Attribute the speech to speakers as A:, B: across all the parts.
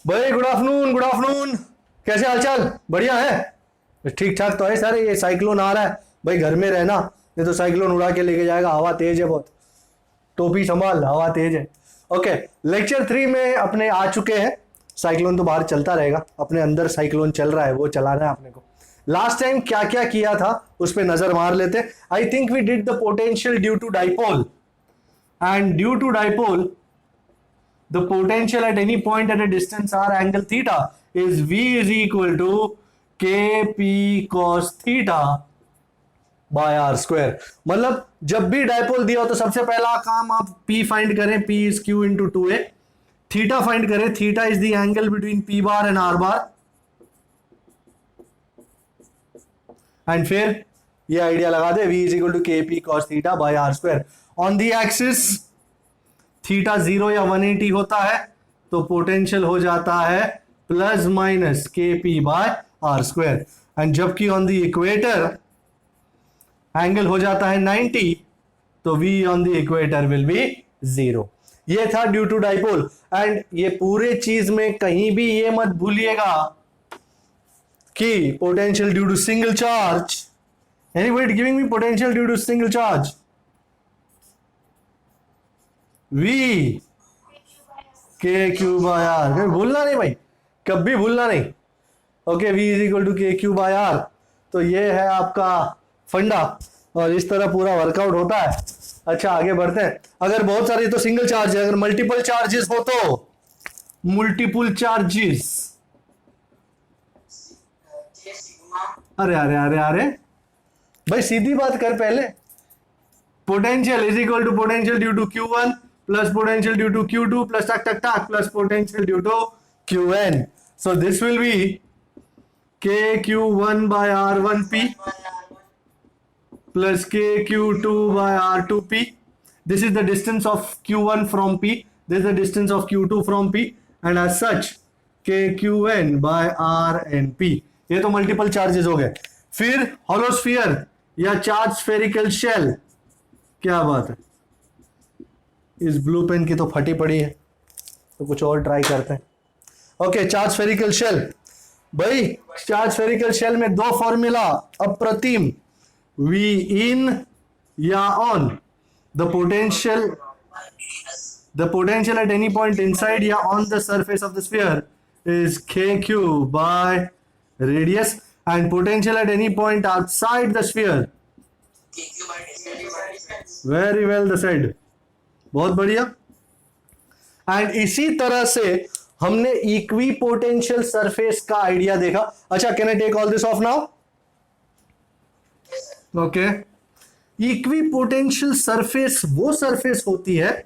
A: भाई good afternoon, good afternoon. कैसे हालचाल? बढ़िया है? ठीक ठाक तो है सर। ये साइक्लोन आ रहा है भाई, घर में रहना, नहीं तो साइक्लोन उड़ा के लेके जाएगा। हवा तेज है बहुत, टोपी संभाल, हवा तेज है। ओके, लेक्चर 3 में अपने आ चुके हैं। साइक्लोन तो बाहर चलता रहेगा, अपने अंदर साइक्लोन चल रहा है, वो चलाना है अपने को। लास्ट टाइम क्या क्या किया था उस पर नजर मार लेते। I think we did the potential due to dipole, and due to dipole the potential at any point at a distance r angle theta is v is equal to kp cos theta by r square। मतलब जब भी dipole दिया हो तो सबसे पहला काम आप p फाइंड करें, p is q into 2a। Theta find करें, theta is the angle between p bar and r bar. And फिर ये आइडिया लगा दे, v is equal to kp cos theta by r square। On the axis theta 0 या 180 होता है तो potential हो जाता है plus minus k p by are square. And जबकि ऑन द इक्वेटर एंगल हो जाता है 90 तो v on the equator will be 0। ये था ड्यू टू डाइपोल। एंड ये पूरे चीज में कहीं भी ये मत भूलिएगा कि potential due to single charge. Anybody giving me potential due to single charge? V k Q by r. कभी भूलना नहीं भाई, कभी भूलना नहीं। Okay, V is equal to k Q by r. तो ये है आपका फंडा, और इस तरह पूरा वर्कआउट होता है। अच्छा, आगे बढ़ते हैं। अगर बहुत सारे तो सिंगल चार्ज है, अगर मल्टीपल चार्जेस हो तो मल्टीपल चार्जेस। अरे अरे अरे अरे भाई, सीधी बात कर पहले। Potential is equal to potential due to Q1 plus potential due to Q2 plus tac tac tac plus potential due to Qn. So this will be KQ1 by R1P plus KQ2 by R2P. This is the distance of Q1 from P. This is the distance of Q2 from P. And as such, KQN by RNP. ये तो multiple charges हो गए। फिर होलोस्फीयर या charge spherical shell. क्या बात है, इस ब्लू पेन की तो फटी पड़ी है, तो कुछ और ट्राई करते हैं। Okay, charge spherical shell. भाई चार्ज स्फेरिकल शेल में दो फॉर्मूला अप्रतिम, V इन या on. The potential at any point inside या on the surface of the sphere is KQ by radius, and potential at any point outside the sphere. Very well said, बहुत बढ़िया। And इसी तरह से हमने equipotential surface का idea देखा। अच्छा, can I take all this off now? Okay, equi potential surface वो सरफेस होती है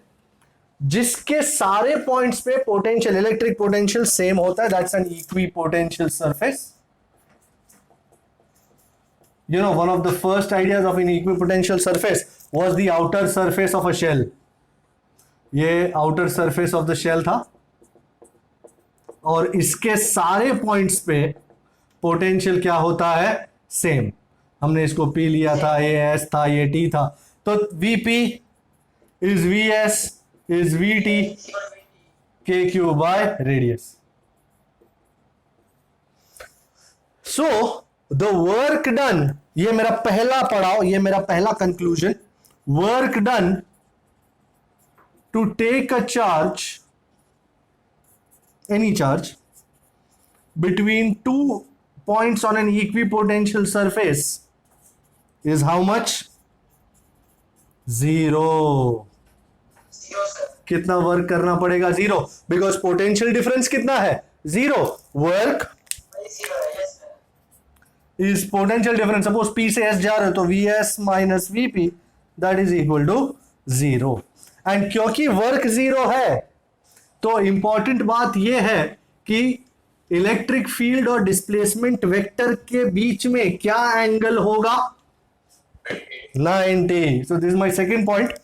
A: जिसके सारे पॉइंट्स पे पोटेंशियल, इलेक्ट्रिक पोटेंशियल सेम होता है। That's an equi potential surface. You know, one of the first ideas of an equipotential surface was the outer surface of a shell. ये outer surface of the shell था, और इसके सारे points पे potential क्या होता है? सेम। हमने इसको P लिया था, ये S था, ये T था। तो VP is VS is VT KQ by radius. So the work done, ये मेरा पहला पड़ाव, ये मेरा पहला conclusion. Work done to take a charge, any charge, between two points on an equipotential surface is how much? 0. कितना work करना पड़ेगा? 0, बिकॉज पोटेंशियल डिफरेंस कितना है? 0। Work is potential difference. Suppose P से S जा रहे हो तो VS minus VP, that is equal to 0। And क्योंकि वर्क 0 है तो इंपॉर्टेंट बात यह है कि इलेक्ट्रिक फील्ड और डिस्प्लेसमेंट वेक्टर के बीच में क्या एंगल होगा? 90। So this is my second point,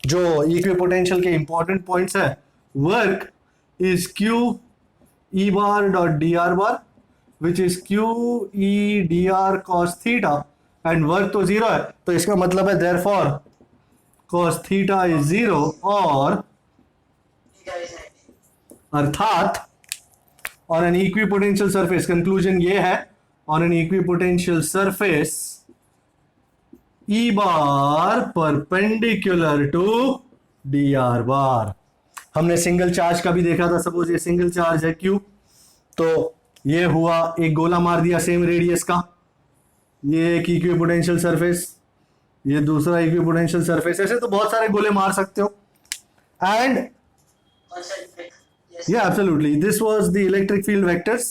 A: जो इक्विपोटेंशियल के इंपॉर्टेंट पॉइंट्स है। Work is Q E bar dot dr bar, which is Q E dr cos theta, and work तो 0 है, तो इसका मतलब है देयरफॉर cos थीटा इज 0, और अर्थात on an equipotential surface, conclusion ये है, on an equipotential surface E bar perpendicular to d r bar. हमने सिंगल चार्ज का भी देखा था, सपोज ये सिंगल चार्ज है क्यू, तो ये हुआ एक गोला मार दिया सेम रेडियस का, ये एक इक्विपोटेंशियल सरफेस, ये दूसरा इक्विपोटेंशियल सरफेस, ऐसे तो बहुत सारे गोले मार सकते हो। And yeah, absolutely, this was the electric field vectors,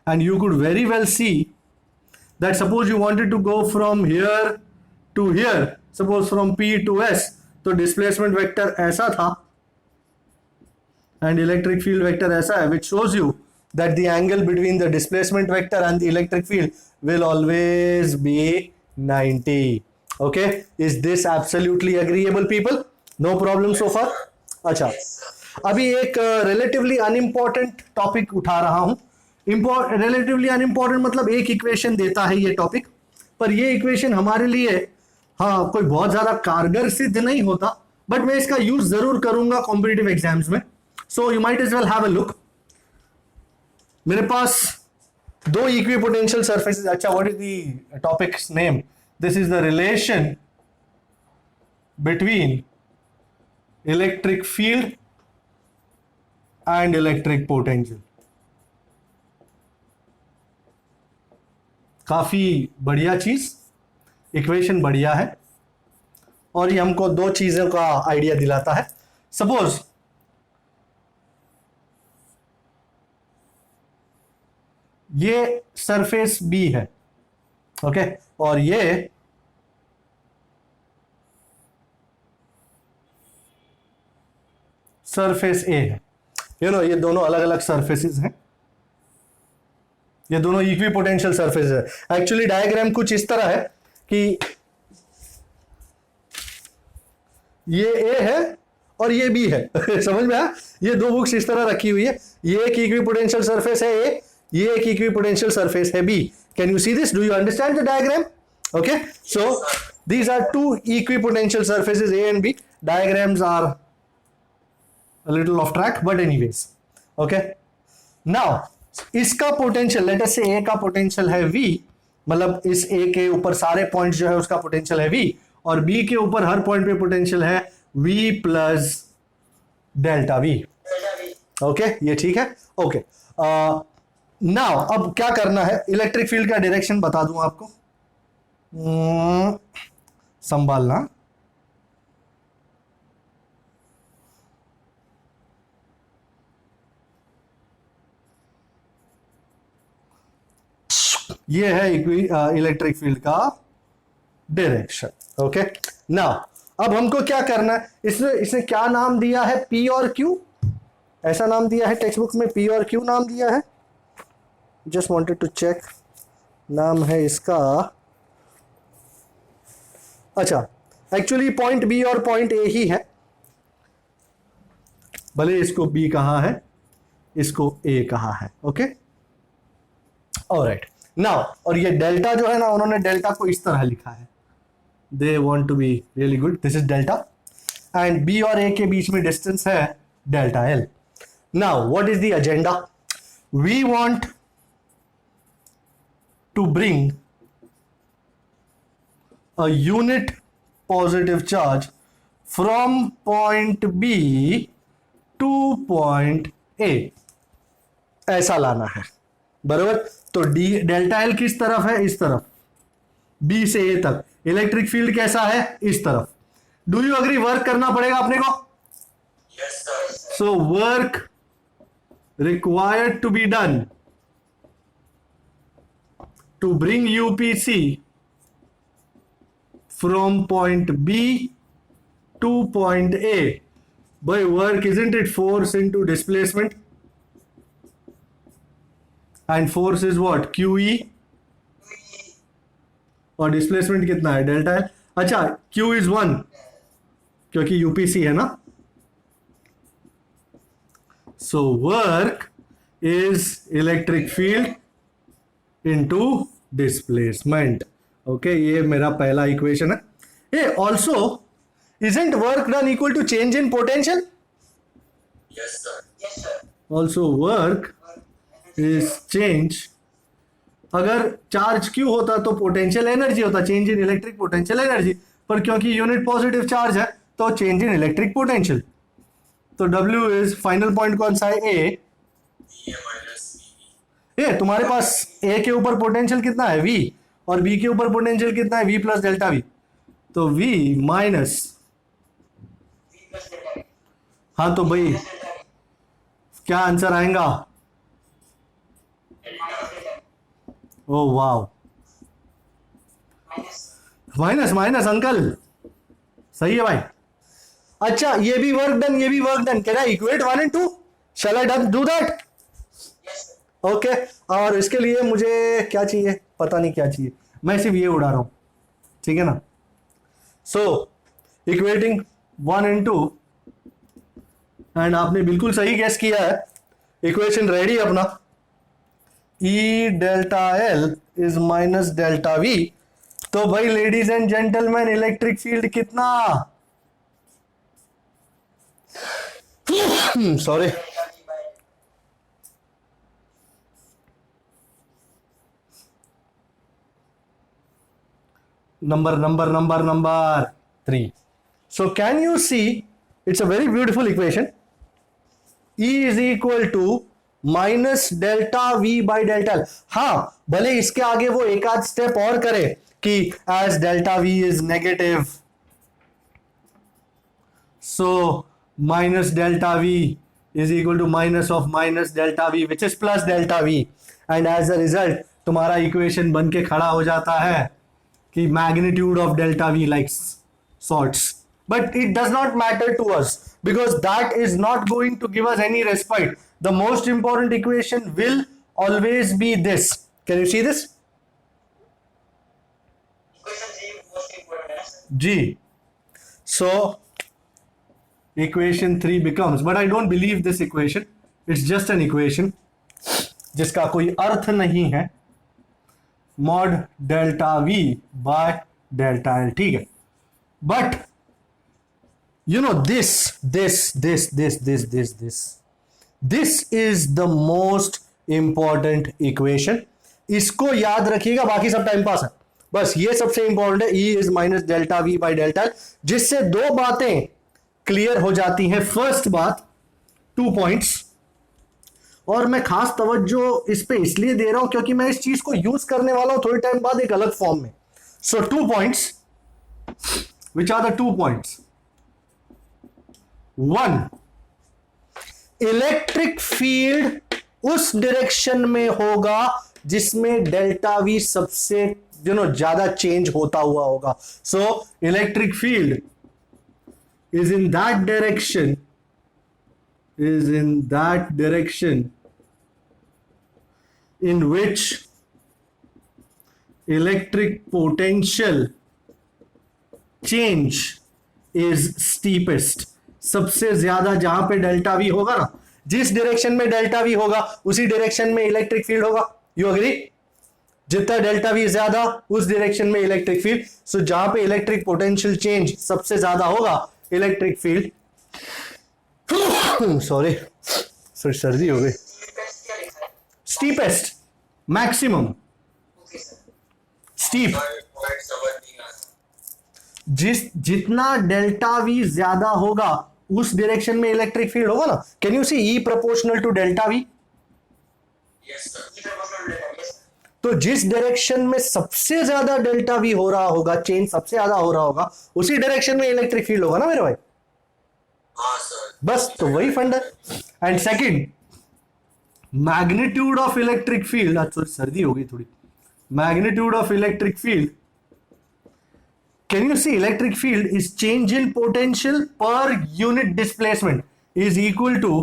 A: and you could very well see that suppose you wanted to go from here to here, suppose from P to S, तो displacement vector ऐसा था and electric field vector ऐसा है, which shows you that the angle between the displacement vector and the electric field will always be 90. Okay, is this absolutely agreeable people? No problem so far? अच्छा, अभी एक relatively unimportant topic उठा रहा हूं। Relatively unimportant मतलब एक equation देता है ये टॉपिक, पर ये इक्वेशन हमारे लिए हाँ कोई बहुत ज्यादा कारगर सिद्ध नहीं होता, बट मैं इसका यूज जरूर करूंगा कॉम्पिटिटिव एग्जाम्स में। So you might as well have a look. मेरे पास दो इक्विपोटेंशियल सरफेसेस, अच्छा what is the topic's name? This is the relation between electric field and electric potential. काफी बढ़िया चीज, इक्वेशन बढ़िया है, और ये हमको दो चीजों का आइडिया दिलाता है। सपोज ये सरफेस बी है, ओके, और ये सरफेस ए है। ये दोनों अलग अलग सरफेसेस हैं, ये दोनों इक्विपोटेंशियल सरफेस है। एक्चुअली डायग्राम कुछ इस तरह है कि ये ए है और ये बी है समझ में आया? ये दो बुक्स इस तरह रखी हुई है, ये एक इक्विपोटेंशियल सरफेस है ए, ये एक इक्विपोटेंशियल सरफेस है B. Can you see this? Do you understand the diagram? Okay, so these are two equipotential surfaces A and B. Diagrams are a little off track, but anyways, okay, now इसका potential, let us say A का potential है v, मतलब इस ए के ऊपर सारे points जो है उसका पोटेंशियल है v, और बी के ऊपर हर पॉइंट पे पोटेंशियल है v plus delta v। Okay, ये ठीक है। ओके, नाउ अब क्या करना है, इलेक्ट्रिक फील्ड का डायरेक्शन बता दूं आपको, संभालना। ये है इलेक्ट्रिक फील्ड का डायरेक्शन। ओके, नाउ अब हमको क्या करना है, इसने क्या नाम दिया है? P और Q, ऐसा नाम दिया है टेक्स्ट बुक में, P और Q नाम दिया है। जस्ट वांटेड टू चेक, नाम है इसका, अच्छा एक्चुअली पॉइंट B और पॉइंट A ही है, भले इसको B कहा है, इसको A कहा है। ओके, ऑलराइट, नाउ और ये डेल्टा जो है ना, उन्होंने डेल्टा को इस तरह लिखा है, they want to be really good, this is delta, and B और ए के बीच में डिस्टेंस है delta L. Now what is the agenda? We want to bring a unit positive charge from point B to point A, ऐसा लाना है, बराबर। तो डी डेल्टा एल किस तरफ है? इस तरफ, बी से ए तक। इलेक्ट्रिक फील्ड कैसा है? इस तरफ। Do you agree? वर्क करना पड़ेगा अपने को।
B: Yes sir.
A: So work required to be done to bring UPC from point B to point A, by work isn't it force into displacement, and force is what? QE, और displacement कितना है? Delta L. अच्छा, Q is 1 क्योंकि UPC है ना। So work is electric field into displacement. Okay, ये मेरा पहला इक्वेशन है। ये also isn't work done equal to change in potential?
B: Yes sir. Yes sir.
A: Also work is change. अगर चार्ज Q होता तो पोटेंशियल एनर्जी होता, change in electric potential energy, पर क्योंकि यूनिट पॉजिटिव चार्ज है तो चेंज इन इलेक्ट्रिक पोटेंशियल. तो W is final point कौन सा है? A.
B: VA minus
A: ए तुम्हारे पास A के ऊपर पोटेंशियल कितना है? V. और B के ऊपर पोटेंशियल कितना है? V plus delta V. तो V माइनस, हाँ तो भाई क्या आंसर आएगा? ओ वाव, माइनस माइनस अंकल, सही है भाई. अच्छा ये भी वर्क डन, ये भी work done. Can I equate 1 and 2? Shall I done do that? Okay. और इसके लिए मुझे क्या चाहिए? पता नहीं क्या चाहिए, मैं सिर्फ ये उड़ा रहा हूं, ठीक है ना. सो इक्वेटिंग 1 and 2, एंड आपने बिल्कुल सही गैस किया है. इक्वेशन रेडी अपना. E delta L is minus delta V. तो भाई ladies and gentleman, electric field कितना? Sorry, number 3. So can you see, it's a very beautiful equation. E is equal to minus delta V by delta L. हाँ भले इसके आगे वो एक आध स्टेप और करे कि as delta V is negative, so minus delta V is equal to minus of minus delta V which is plus delta V, and as a result तुम्हारा इक्वेशन बन के खड़ा हो जाता है कि magnitude of delta V like sorts. But it does not matter to us because that is not going to give us any respite. The most important equation will always be this. Can you see this?
B: equation 3 most important.
A: G. So equation 3 becomes, but I don't believe this equation. It's just an equation जिसका कोई अर्थ नहीं है. Mod delta V by delta L. ठीक है. But you know this is the most important equation. इसको याद रखिएगा, बाकी सब टाइम पास है, बस ये सबसे इंपॉर्टेंट है. E is minus delta V by delta L, जिससे दो बातें क्लियर हो जाती हैं. फर्स्ट बात 2 पॉइंट्स, और मैं खास तवज्जो इस पे इसलिए दे रहा हूं क्योंकि मैं इस चीज को यूज करने वाला हूं थोड़े टाइम बाद एक अलग फॉर्म में. सो 2 points. Which are the 2 points? 1, electric field उस डायरेक्शन में होगा जिसमें डेल्टा V सबसे ज्यादा चेंज होता हुआ होगा. So electric field is in that direction in which electric potential change is steepest. सबसे ज्यादा जहां पे डेल्टा V होगा ना, जिस डायरेक्शन में डेल्टा V होगा उसी डायरेक्शन में इलेक्ट्रिक फील्ड होगा. You agree? जितना डेल्टा V ज्यादा उस डायरेक्शन में इलेक्ट्रिक फील्ड. सो जहां पे इलेक्ट्रिक पोटेंशियल चेंज सबसे ज्यादा होगा, इलेक्ट्रिक फील्ड सॉरी सर्दी हो गई. Steepest, maximum, steep. जितना डेल्टा V ज्यादा होगा उस डायरेक्शन में इलेक्ट्रिक फील्ड होगा ना. Can you see E proportional to delta V?
B: Yes sir.
A: तो जिस डायरेक्शन में सबसे ज्यादा डेल्टा V हो रहा होगा, चेंज सबसे ज्यादा हो रहा होगा, उसी डायरेक्शन में इलेक्ट्रिक फील्ड होगा ना मेरे भाई.
B: हाँ सर.
A: बस तो वही फंड है. And second, magnitude of electric field, अच्छा सर्दी हो गई थोड़ी. Magnitude of electric field, can you see electric field is change in potential per unit displacement is equal to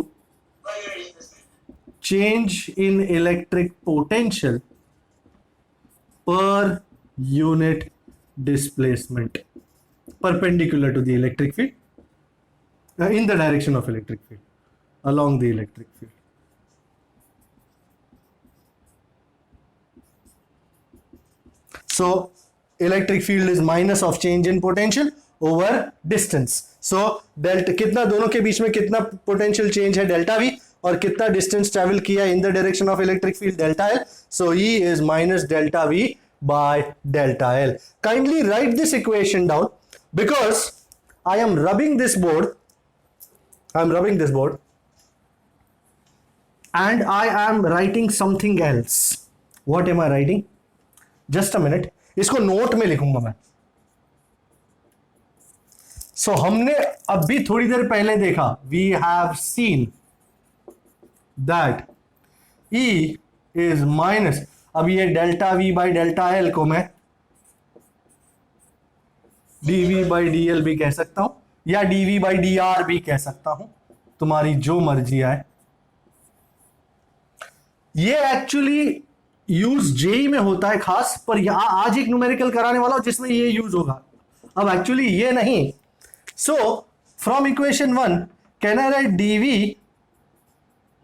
A: change in electric potential per unit displacement perpendicular to the electric field, in the direction of electric field, along the electric field. So electric field is minus of change in potential over distance. So delta कितना, दोनों के बीच में कितना potential change है delta V, और कितना distance travel किया in the direction of electric field delta L, so E is minus delta we by delta L. Kindly right this equation down because I am rubbing this board, and I am writing something else. What am I writing? Just a minute. इसको note में लिखूंगा मैं. So हमने अभी थोड़ी देर पहले देखा, we have seen that E is minus, अब ये delta V by delta L को मैं dV by dL भी कह सकता हूं या dV by dR भी कह सकता हूं, तुम्हारी जो मर्जी आए. ये एक्चुअली यूज जेई में होता है खास, पर यहां आज एक न्यूमेरिकल कराने वाला हूं जिसमें ये यूज होगा. अब एक्चुअली ये नहीं. So from equation 1 can I right dv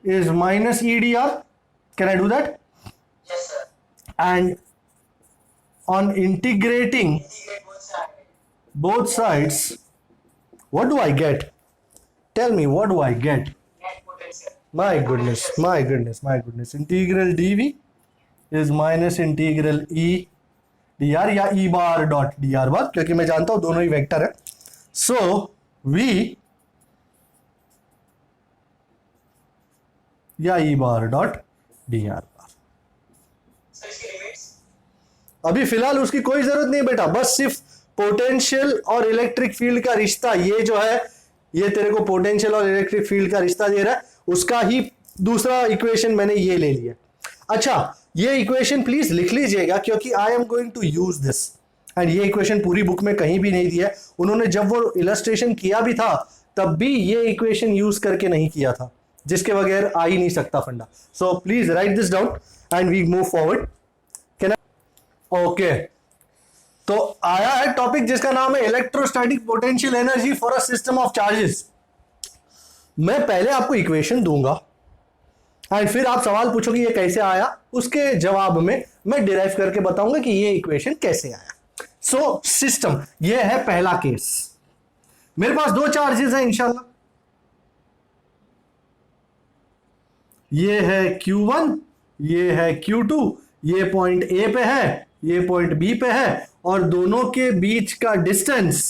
A: is minus edr? Can I do that?
B: Yes, sir.
A: And on integrating
B: Integrate both sides.
A: both sides, what do I get? Tell me, what do I get?
B: Net potential.
A: My goodness. Integral dv is minus integral e dr या e bar dot dr bar, क्योंकि मैं जानता हूं दोनों ही vector है. सो v या e bar dot dr bar.
B: So इसकी limits.
A: अभी फिलहाल उसकी कोई जरूरत नहीं बेटा, बस सिर्फ पोटेंशियल और इलेक्ट्रिक फील्ड का रिश्ता, ये जो है ये तेरे को पोटेंशियल और इलेक्ट्रिक फील्ड का रिश्ता दे रहा है, उसका ही दूसरा इक्वेशन मैंने ये ले लिया. अच्छा, ये इक्वेशन प्लीज लिख लीजिएगा क्योंकि I am going to use this. And ये इक्वेशन पूरी बुक में कहीं भी नहीं दिया है. उन्होंने जब वो इलस्ट्रेशन किया भी था तब भी ये इक्वेशन यूज करके नहीं किया था, जिसके बगैर आ ही नहीं सकता फंडा. So please write this down and we move forward. Can I? Okay, तो आया है टॉपिक जिसका नाम है electrostatic potential energy for a system of charges. मैं पहले आपको इक्वेशन दूंगा एंड फिर आप सवाल पूछोगे ये कैसे आया, उसके जवाब में मैं डिराइव करके बताऊंगा कि ये इक्वेशन कैसे आया. सो सिस्टम, ये है पहला केस. मेरे पास दो चार्जेस हैं इंशाल्लाह. ये है Q1, ये है Q2. ये पॉइंट A पे है, ये पॉइंट B पे है, और दोनों के बीच का डिस्टेंस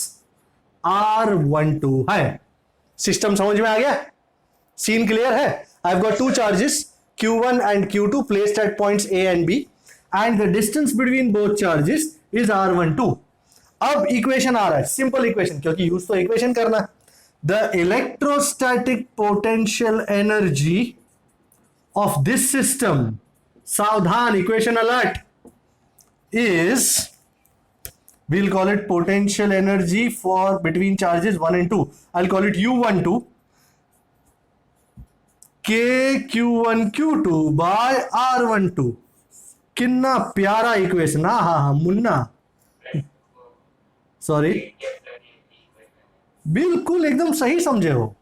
A: R12 है. सिस्टम समझ में आ गया? सीन क्लियर है? I've got two charges Q1 and Q2 placed at points A and B and the distance between both charges is R12. अब इक्वेशन आ रहा है, सिंपल इक्वेशन, क्योंकि यूज तो इक्वेशन करना है. The electrostatic potential energy of this system, सावधान, equation alert, is, we'll call it potential energy for between charges 1 and 2. I'll call it U12 K Q1 Q2 by R12. कितना प्यारा equation. हाँ Munna, sorry, बिल्कुल एकदम सही समझे हो.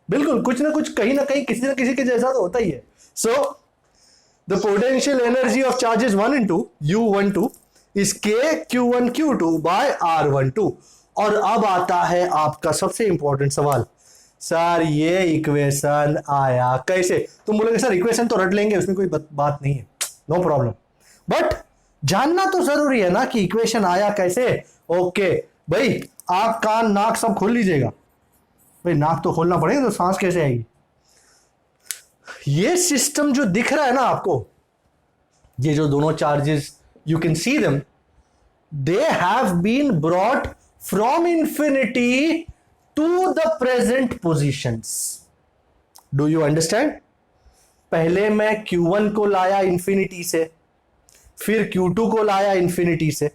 A: बिल्कुल, कुछ ना कुछ कहीं ना कहीं किसी ना किसी के जैसा तो होता ही है. So the potential energy of charges 1 and 2 U12 is K Q1 Q2 by R12. और अब आता है आपका सबसे इंपॉर्टेंट सवाल, सर ये इक्वेशन आया कैसे? तुम बोलोगे सर इक्वेशन तो रट लेंगे, उसमें कोई बात नहीं है, नो प्रॉब्लम, बट जानना तो जरूरी है ना कि इक्वेशन आया कैसे. ओके भाई, आप कान नाक सब खोल लीजिएगा. भाई नाक तो खोलना पड़ेगा, तो सांस कैसे आएगी? ये सिस्टम जो दिख रहा है ना आपको, ये जो दोनों charges, you can see them, they have been brought from infinity to the present positions. Do you understand? पहले मैं Q1 को लाया इंफिनिटी से, फिर Q2 को लाया इंफिनिटी से,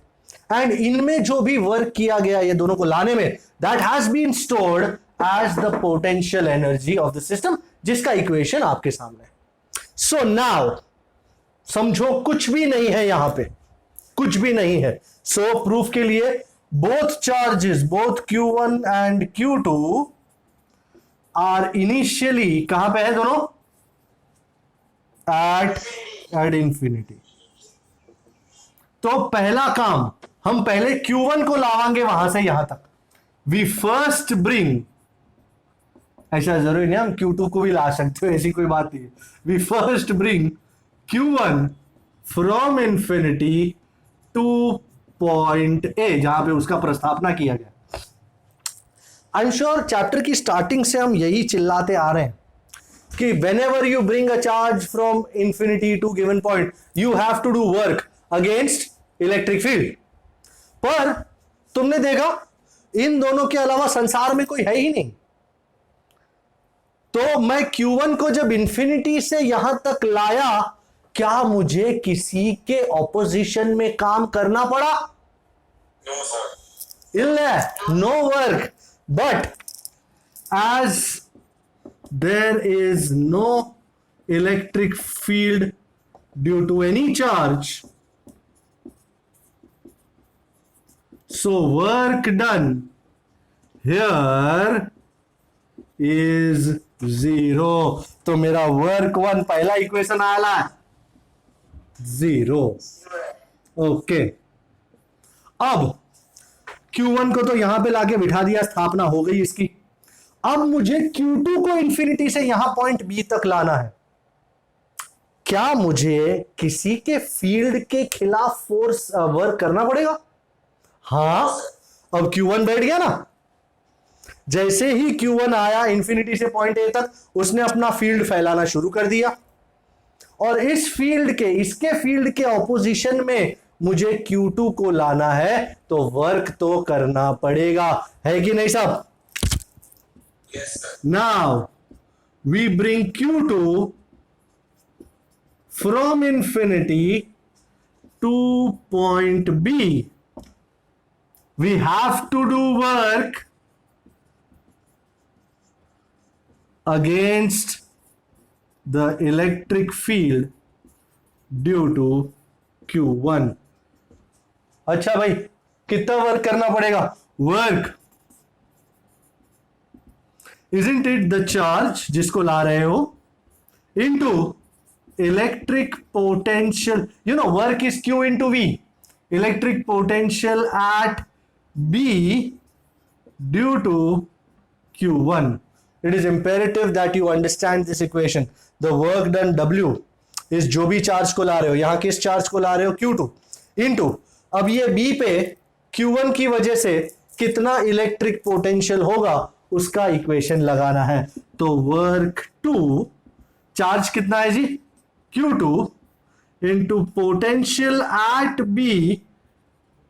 A: एंड इनमें जो भी वर्क किया गया ये दोनों को लाने में, that has been stored as the potential energy of the system, जिसका इक्वेशन आपके सामने है. So now समझो, कुछ भी नहीं है यहां पे, कुछ भी नहीं है. So प्रूफ के लिए both charges, both Q1 and Q2 are initially कहां पे है दोनों? at infinity. तो पहला काम, हम पहले Q1 को लावांगे वहां से यहां तक. We first bring ऐसा जरूरी नहीं, हम Q2 को भी ला सकते हो, ऐसी कोई बात नहीं है। We first bring Q1 from infinity to point A, जहां पे उसका प्रस्थापना किया गया। आई एम श्योर चैप्टर की स्टार्टिंग से हम यही चिल्लाते आ रहे हैं कि whenever you bring a charge from infinity to given point, you have to do work against electric field. पर तुमने देखा इन दोनों के अलावा संसार में कोई है ही नहीं। तो मैं Q1 को जब इंफिनिटी से यहां तक लाया, क्या मुझे किसी के ऑपोजिशन में काम करना पड़ा?
B: No, sir.
A: इल्ले, no work. But as there is no electric field due to any charge, so work done here is 0। तो मेरा वर्क 1 पहला इक्वेशन आया 0। ओके, अब Q1 को तो यहां पे लाके बिठा दिया, स्थापना हो गई इसकी। अब मुझे Q2 को इंफिनिटी से यहां पॉइंट B तक लाना है। क्या मुझे किसी के फील्ड के खिलाफ फोर्स वर्क करना पड़ेगा? हाँ, अब Q1 बैठ गया ना। जैसे ही Q1 आया इंफिनिटी से पॉइंट A तक, उसने अपना फील्ड फैलाना शुरू कर दिया, और इस फील्ड के, इसके फील्ड के ऑपोजिशन में मुझे Q2 को लाना है, तो वर्क तो करना पड़ेगा, है कि नहीं साहब?
B: Yes, sir.
A: Now we bring Q2 from infinity to point B. We have to do work against the electric field due to Q1। अच्छा भाई, कितना वर्क करना पड़ेगा? Work, isn't it the charge जिसको ला रहे हो into electric potential, you know work is Q into V, electric potential at B due to Q1। It is imperative that you understand this equation। The work done W is जो भी charge को ला रहे हो, यहां किस charge को ला रहे हो? Q2 into, अब ये B पे Q1 की वजह से कितना इलेक्ट्रिक पोटेंशियल होगा, उसका इक्वेशन लगाना है। तो वर्क 2, चार्ज कितना है जी? Q2 into potential at B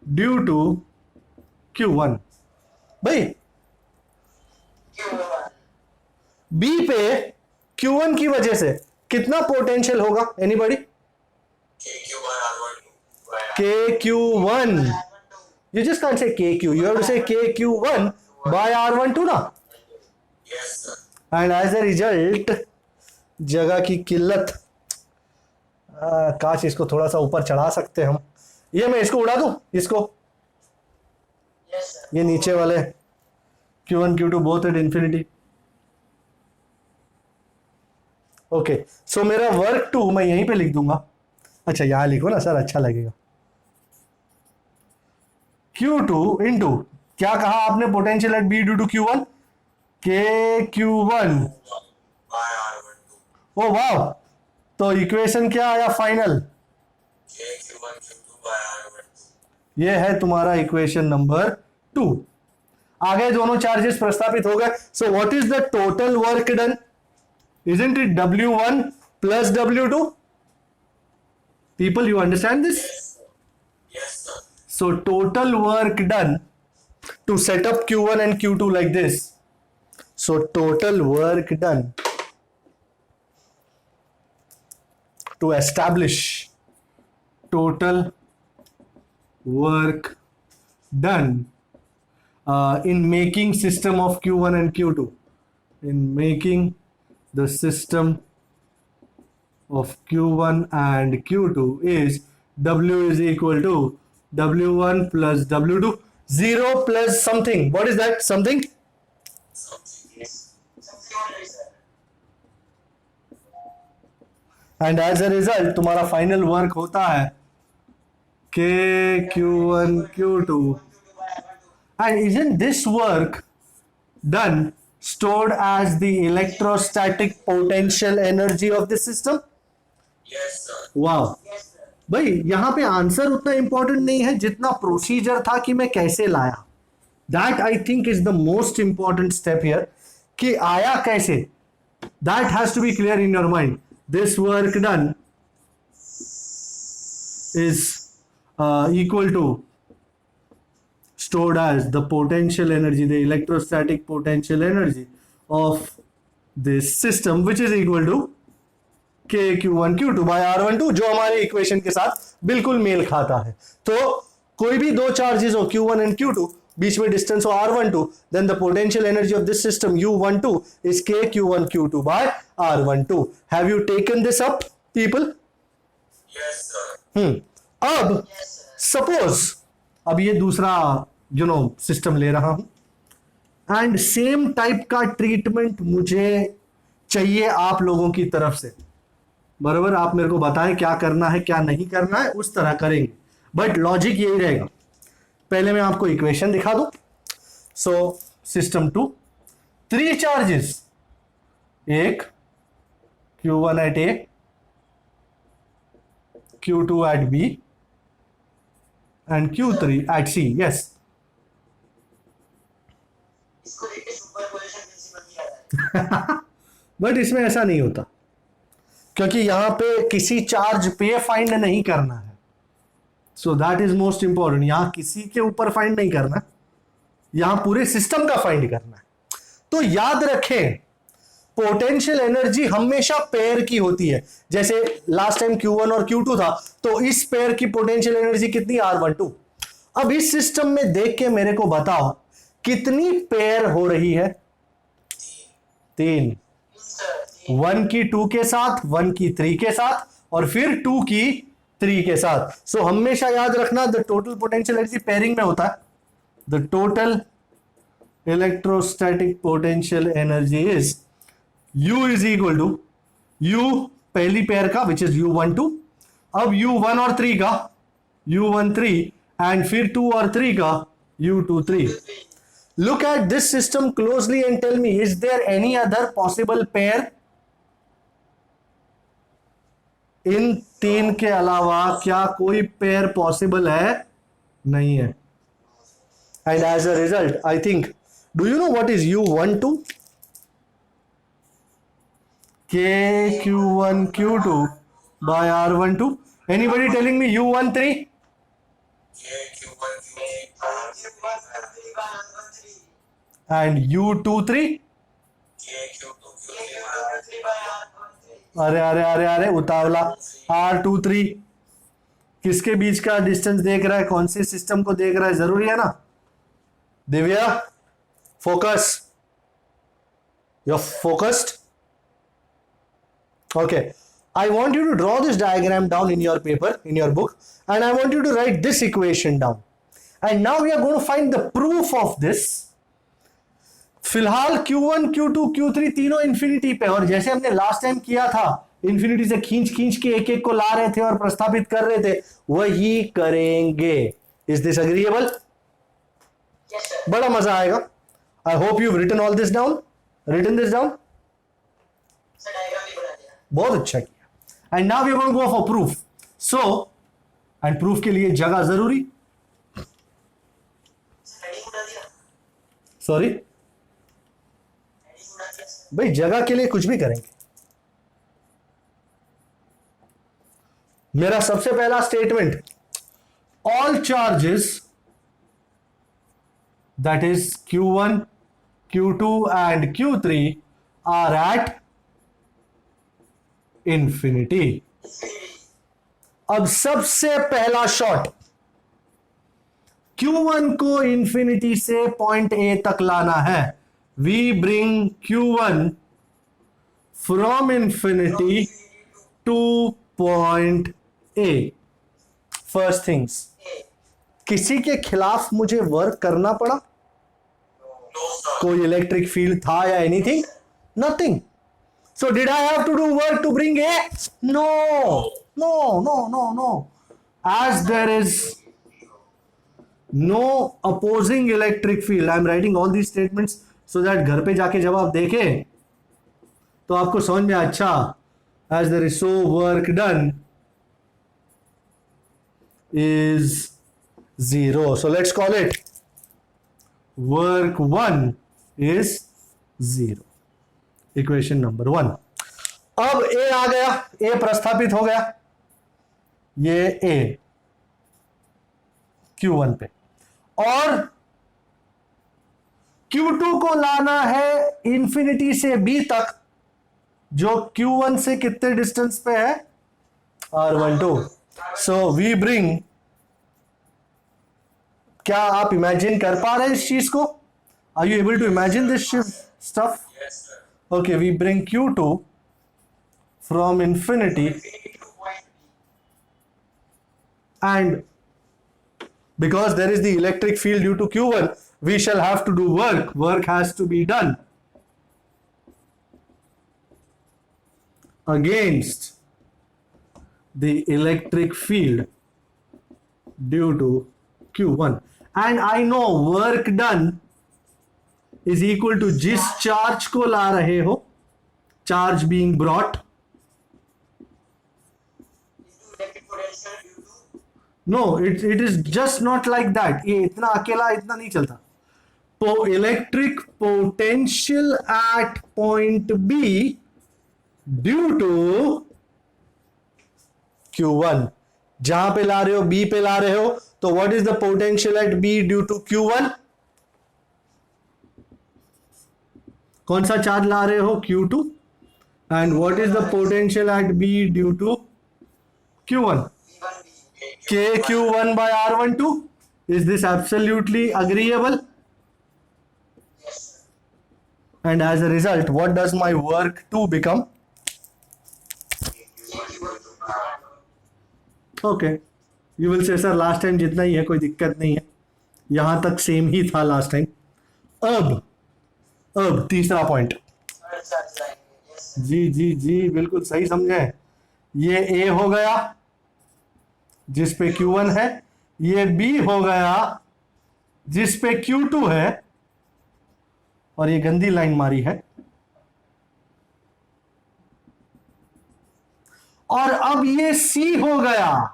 A: due to Q1। भाई
B: Q1.
A: B पे Q1 की वजह से कितना पोटेंशियल होगा? Anybody?
B: KQ1 R12.
A: KQ1। You just can't say KQ. You have to say KQ1 by R12 ना।
B: Yes, sir.
A: And as a result, जगह की किल्लत, काश इसको थोड़ा सा ऊपर चढ़ा सकते हम। ये मैं इसको उड़ा दूं, इसको,
B: Yes, sir.
A: ये नीचे वाले Q1 Q2 both at infinity. Okay, so मेरा वर्क 2 मैं यहीं पे लिख दूंगा। अच्छा यहां लिखो ना सर, अच्छा लगेगा। Q2 इंटू, क्या कहा आपने? Potential at B due to Q1, KQ1।
B: By R12.
A: ओ वाह, तो इक्वेशन क्या आया final?
B: KQ1 Q2 by R12.
A: ये है तुम्हारा इक्वेशन नंबर 2। आगे दोनों चार्जेस प्रस्तापित हो गए। सो what is the total work done? Isn't it W1 plus W2? People, you understand this?
B: Yes, sir.
A: So total work done to set up Q1 and Q2 like this. So total work done to establish, total work done in making system of Q1 and Q2, in making the system of Q1 and Q2 is W is equal to W1 plus W2, 0 plus something. What is that something?
B: Something. Yes. Something only, sir.
A: And as a result तुम्हारा final work होता है KQ1 Q2। And isn't this work done stored as the electrostatic potential energy of the system?
B: Yes, sir.
A: वाह
B: Yes, sir.
A: भाई, यहां पे answer उतना important नहीं है जितना प्रोसीजर था कि मैं कैसे लाया. That I think is the most important step here, कि आया कैसे. That has to be clear in your mind. This work done is equal to stored as the potential energy, the electrostatic potential energy of this system, which is equal to k q1 q2 by r12, जो हमारे equation के साथ बिल्कुल mail खाता है. तो कोई भी दो चार्जेस हो q1 and q2, बीच में डिस्टेंस हो r12, then the potential energy of this system u12 is k q1 q2 by r12. Have you taken this up, people?
B: Yes, sir.
A: अब
B: Yes, sir.
A: सपोज अब ये दूसरा system ले रहा हूं and same type का treatment मुझे चाहिए आप लोगों की तरफ से. बराबर, आप मेरे को बताएं क्या करना है क्या नहीं करना है, उस तरह करेंगे. बट लॉजिक यही रहेगा. पहले मैं आपको इक्वेशन दिखा दूं. सो सिस्टम 2, 3 चार्जेस, एक q1 at A, q2 at B and q3 at C. Yes.
B: इसको लेके सुपरपोजिशन प्रिंसिपल किया था.
A: बट इसमें ऐसा नहीं होता, क्योंकि यहां पे किसी चार्ज पे फाइंड नहीं करना है. So that is most important. यहां किसी के ऊपर फाइंड नहीं करना, यहां पूरे सिस्टम का फाइंड करना है. तो याद रखें, पोटेंशियल एनर्जी हमेशा पेयर की होती है. जैसे लास्ट टाइम q1 और q2 था, तो इस पेयर की पोटेंशियल एनर्जी कितनी, r12. अब इस सिस्टम में देख के मेरे को बताओ कितनी पेयर हो रही है. 3.
B: सर.
A: 1 की 2 के साथ, 1 की 3 के साथ, और फिर 2 की 3 के साथ. सो हमेशा याद रखना, the total potential energy pairing में होता है. The total electrostatic potential energy is U is equal to U पहली पेयर का विच इज U12, अब U1 और 3 का U13, एंड फिर 2 और 3 का U23. Look at this system closely and tell me, is there any other possible pair? इन 3 के अलावा क्या कोई पेयर पॉसिबल है? नहीं है. And as a result I think, do you know what is U12? K q1 q2 by r12. Anybody telling me U13?
B: K q1 q3
A: And U23?
B: K q2 q3 by r13.
A: अरे अरे अरे अरे उतावला. R23 किसके बीच का distance देख रहा है, कौन से सिस्टम को देख रहा है, जरूरी है ना. Divya, focus. You focused. Okay, I want you to draw this diagram down in your paper, in your book, and I want you to write this equation down. And now we are going to find the proof of this. फिलहाल Q1, Q2, Q3 तीनों infinity पे, और जैसे हमने last time किया था, infinity से खींच खींच के एक एक को ला रहे थे और प्रस्तावित कर रहे थे, वही करेंगे. Is this agreeable?
B: Yes, sir.
A: बड़ा मजा आएगा. I hope you written all this down. Written this down.
B: Sir diagram भी बना दिया.
A: बहुत अच्छा किया. And now we are going to go for proof. So and proof के लिए जगह जरूरी.
B: सर हेडिंग उड़ा दिया.
A: सॉरी
B: हेडिंग उड़ा दिया सर.
A: भाई, जगह के लिए कुछ भी करेंगे. मेरा सबसे पहला statement, all charges that is Q1, Q2 and Q3 are at infinity. अब सबसे पहला शॉट, Q1 को इंफिनिटी से पॉइंट ए तक लाना है. We bring Q1 from infinity to point A. First things, किसी के खिलाफ मुझे वर्क करना पड़ा?
B: No sir.
A: कोई इलेक्ट्रिक फील्ड था या anything? Nothing. So did I have to do work to bring A? No, no, no, no, no. As there is no opposing electric field, I'm writing all these statements so that घर पे जाके जब आप देखें तो आपको समझ में अच्छा, एज द रिसो work done is 0. So let's call it work 1 is 0. Equation number 1. अब A आ गया, A प्रस्थापित हो गया, ये A Q1 पे, और Q2 को लाना है इंफिनिटी से B तक, जो Q1 से कितने डिस्टेंस पे है, R12. सो वी ब्रिंग, क्या आप इमेजिन कर पा रहे हैं इस चीज को? Are you able to imagine this stuff?
B: Yes, sir.
A: Okay, we bring Q2 from infinity,
B: Infinity to point B.
A: and because there is the electric field due to Q1, we shall have to do work. Work has to be done against the electric field due to Q1. And I know work done is equal to जिस charge को ला रहे हो, charge being brought,
B: Into electric potential due to
A: no, it is just not like that. ये इतना अकेला इतना नहीं चलता. Electric potential at point B due to Q1. जहां पे ला रहे हो, B पे ला रहे हो, तो what is the potential at B due to Q1? कौन सा चार्ज ला रहे हो? Q2. And what is the potential at B due to Q1?
B: V1B.
A: KQ1 by R12. Is this absolutely agreeable?
B: Yes, sir.
A: And as a result, what does my work 2 become?
B: Equal to R1.
A: Okay. You will say, sir, last time जितना ही है, कोई दिक्कत नहीं है, यहां तक same ही था last time. अब तीसरा point.
B: Third charge line. Yes, sir.
A: जी बिल्कुल सही समझे. ये A हो गया जिस पे Q1 है, ये B हो गया जिस पे Q2 है, और ये गंदी लाइन मारी है. और अब ये C हो गया.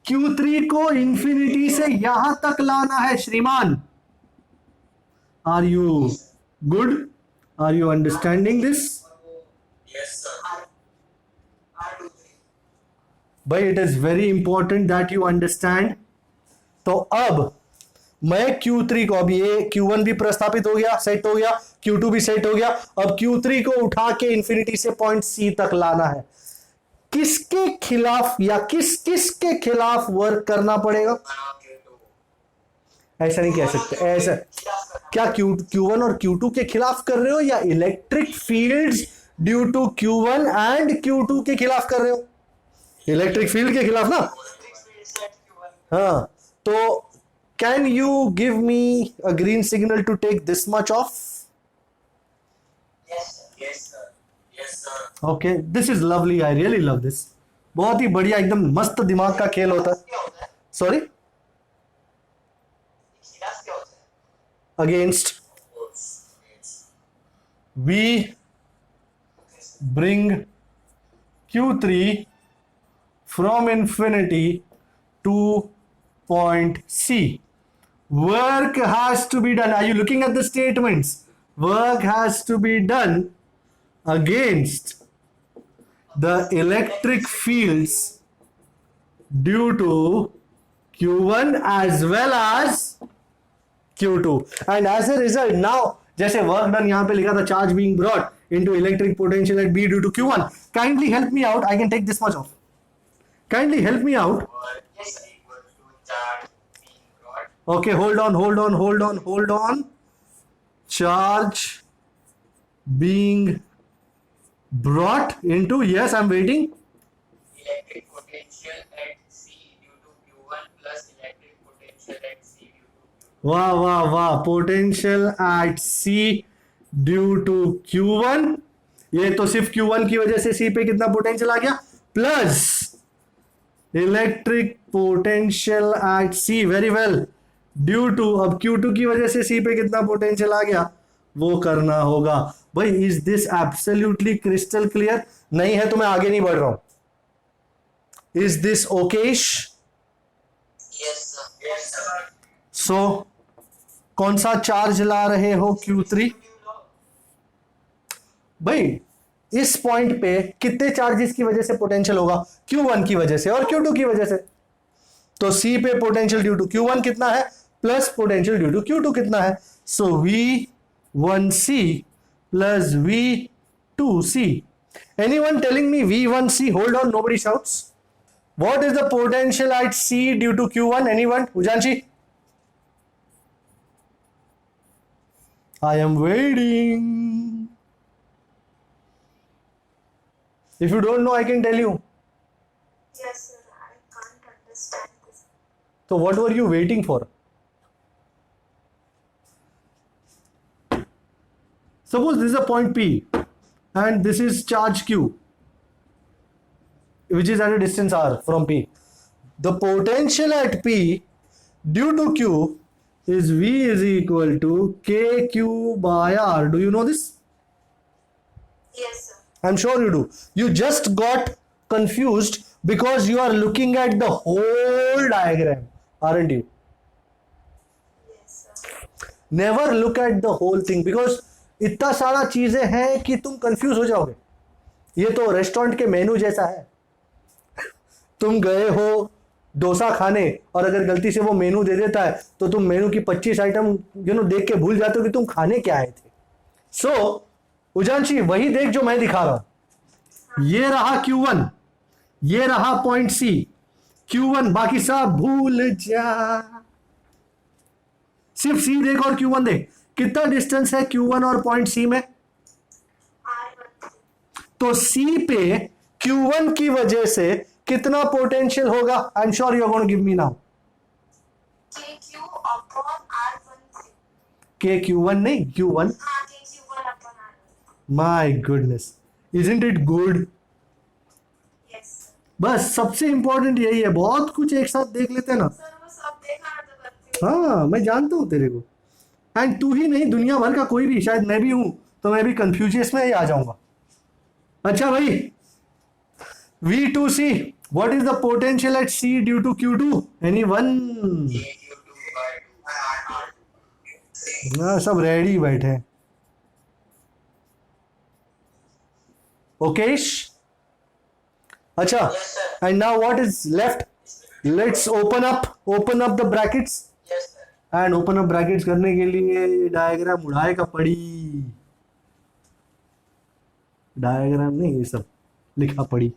A: Q3 को इंफिनिटी से यहां तक लाना है श्रीमान. Are you good? Are you understanding this?
B: Yes, sir. R23.
A: भाई, it is very important that you understand. तो अब मैं Q3 को, अभी ये Q1 भी प्रस्थापित हो गया, सेट हो गया, Q2 भी सेट हो गया, अब Q3 को उठा के इंफिनिटी से पॉइंट C तक लाना है. किसके खिलाफ या किसके खिलाफ वर्क करना पड़ेगा? ऐसा नहीं कह सकते. ऐसा क्या Q1 और Q2 के खिलाफ कर रहे हो, या electric fields due to Q1 and Q2 के खिलाफ कर रहे हो? इलेक्ट्रिक फील्ड के खिलाफ ना.
B: Electric field set Q1.
A: हाँ, तो can you give me a green signal to take this much off?
B: Yes, sir. Yes, sir. Yes, sir.
A: Okay, this is lovely. I really love this. बहुत ही बढ़िया, एकदम मस्त दिमाग का खेल होता है.
B: क्या होता है?
A: सॉरी,
B: खिलाफ क्या होता है?
A: Against we bring Q3 from infinity to point C. Work has to be done. Are you looking at the statements? Work has to be done against the electric fields due to Q1 as well as Q2. And as a result, now, जैसे work done यहां पे लिखा था, charge being brought into electric potential at B due to Q1. Kindly help me out. I can take this much off. Kindly help me out.
B: Yes, sir. Equal to charge being brought.
A: Okay, hold on. Charge being brought into, yes, I'm waiting.
B: Electric potential at C due to Q1 plus electric potential at C due to Q2.
A: वाह. Potential at C due to Q1. ये तो सिर्फ Q1 की वजह से C पे कितना potential आ गया, plus electric potential at C. Very well. Due to, अब Q2 की वजह से C पे कितना पोटेंशियल आ गया वो करना होगा भाई। Is this absolutely crystal clear? नहीं है तो मैं आगे नहीं बढ़ रहा हूं। Is this Okesh?
B: Yes, sir. Yes, sir.
A: सो कौन सा चार्ज ला रहे हो Q3? भाई इस पॉइंट पे कितने चार्जेस की वजह से पोटेंशियल होगा? Q1 की वजह से और Q2 की वजह से। तो C पे पोटेंशियल ड्यू टू Q1 कितना है plus potential due to Q2 कितना है? सो V1C plus V2C। Anyone telling me V1C? Hold on, nobody shouts. What is the potential at C due to Q1? Anyone? Ujanshi? I am waiting. If you don't know, I can tell you.
C: Yes, sir. I can't understand this.
A: So what were you waiting for? Suppose this is a point P and this is charge Q, which is at a distance R from P. The potential at P due to Q is V is equal to KQ by R. Do you know this?
C: Yes, sir.
A: I'm sure you do. You just got confused because you are looking at the whole diagram, aren't you?
C: Yes, sir.
A: Never look at the whole thing because इतना सारा चीजें हैं कि तुम confuse हो जाओगे। ये तो रेस्टोरेंट के मेनू जैसा है। तुम गए हो डोसा खाने और अगर गलती से वो मेनू दे देता है तो तुम मेनू की 25 आइटम देख के भूल जाते हो कि तुम खाने क्या आए थे। सो उजांशी वही देख जो मैं दिखा रहा हूं। ये रहा Q1, ये रहा पॉइंट C। Q1 बाकी सब भूल जा, सिर्फ C देख और Q1 देख। कितना डिस्टेंस है Q1 और पॉइंट C में?
C: R1.
A: तो C पे Q1 की वजह से कितना पोटेंशियल होगा? I am sure you are going to give me now.
C: KQ upon R13.
A: के Q1 नहीं Q1।
C: हाँ, KQ1 upon R1.
A: My goodness, isn't it good?
C: Yes, sir.
A: बस सबसे इंपॉर्टेंट यही है, बहुत कुछ एक साथ देख लेते हैं ना।
C: सर वो सब देखा ना तो करती हूँ.
A: हाँ मैं जानता हूं तेरे को, एंड तू ही नहीं दुनिया भर का कोई भी, शायद मैं भी हूं तो मैं भी कंफ्यूजियस में ही आ जाऊंगा। अच्छा भाई V2C, what is the potential at C due to Q2? Anyone?
B: KQ2 by 2 R2.
A: ना सब रेडी बैठे हैं। ओकेश? अच्छा,
B: Yes, sir.
A: And now what is left? Let's open up the brackets.
B: Yes, sir.
A: And open up brackets करने के लिए diagram उड़ाएगा पड़ी। Diagram नहीं, ये सब लिखा पड़ी।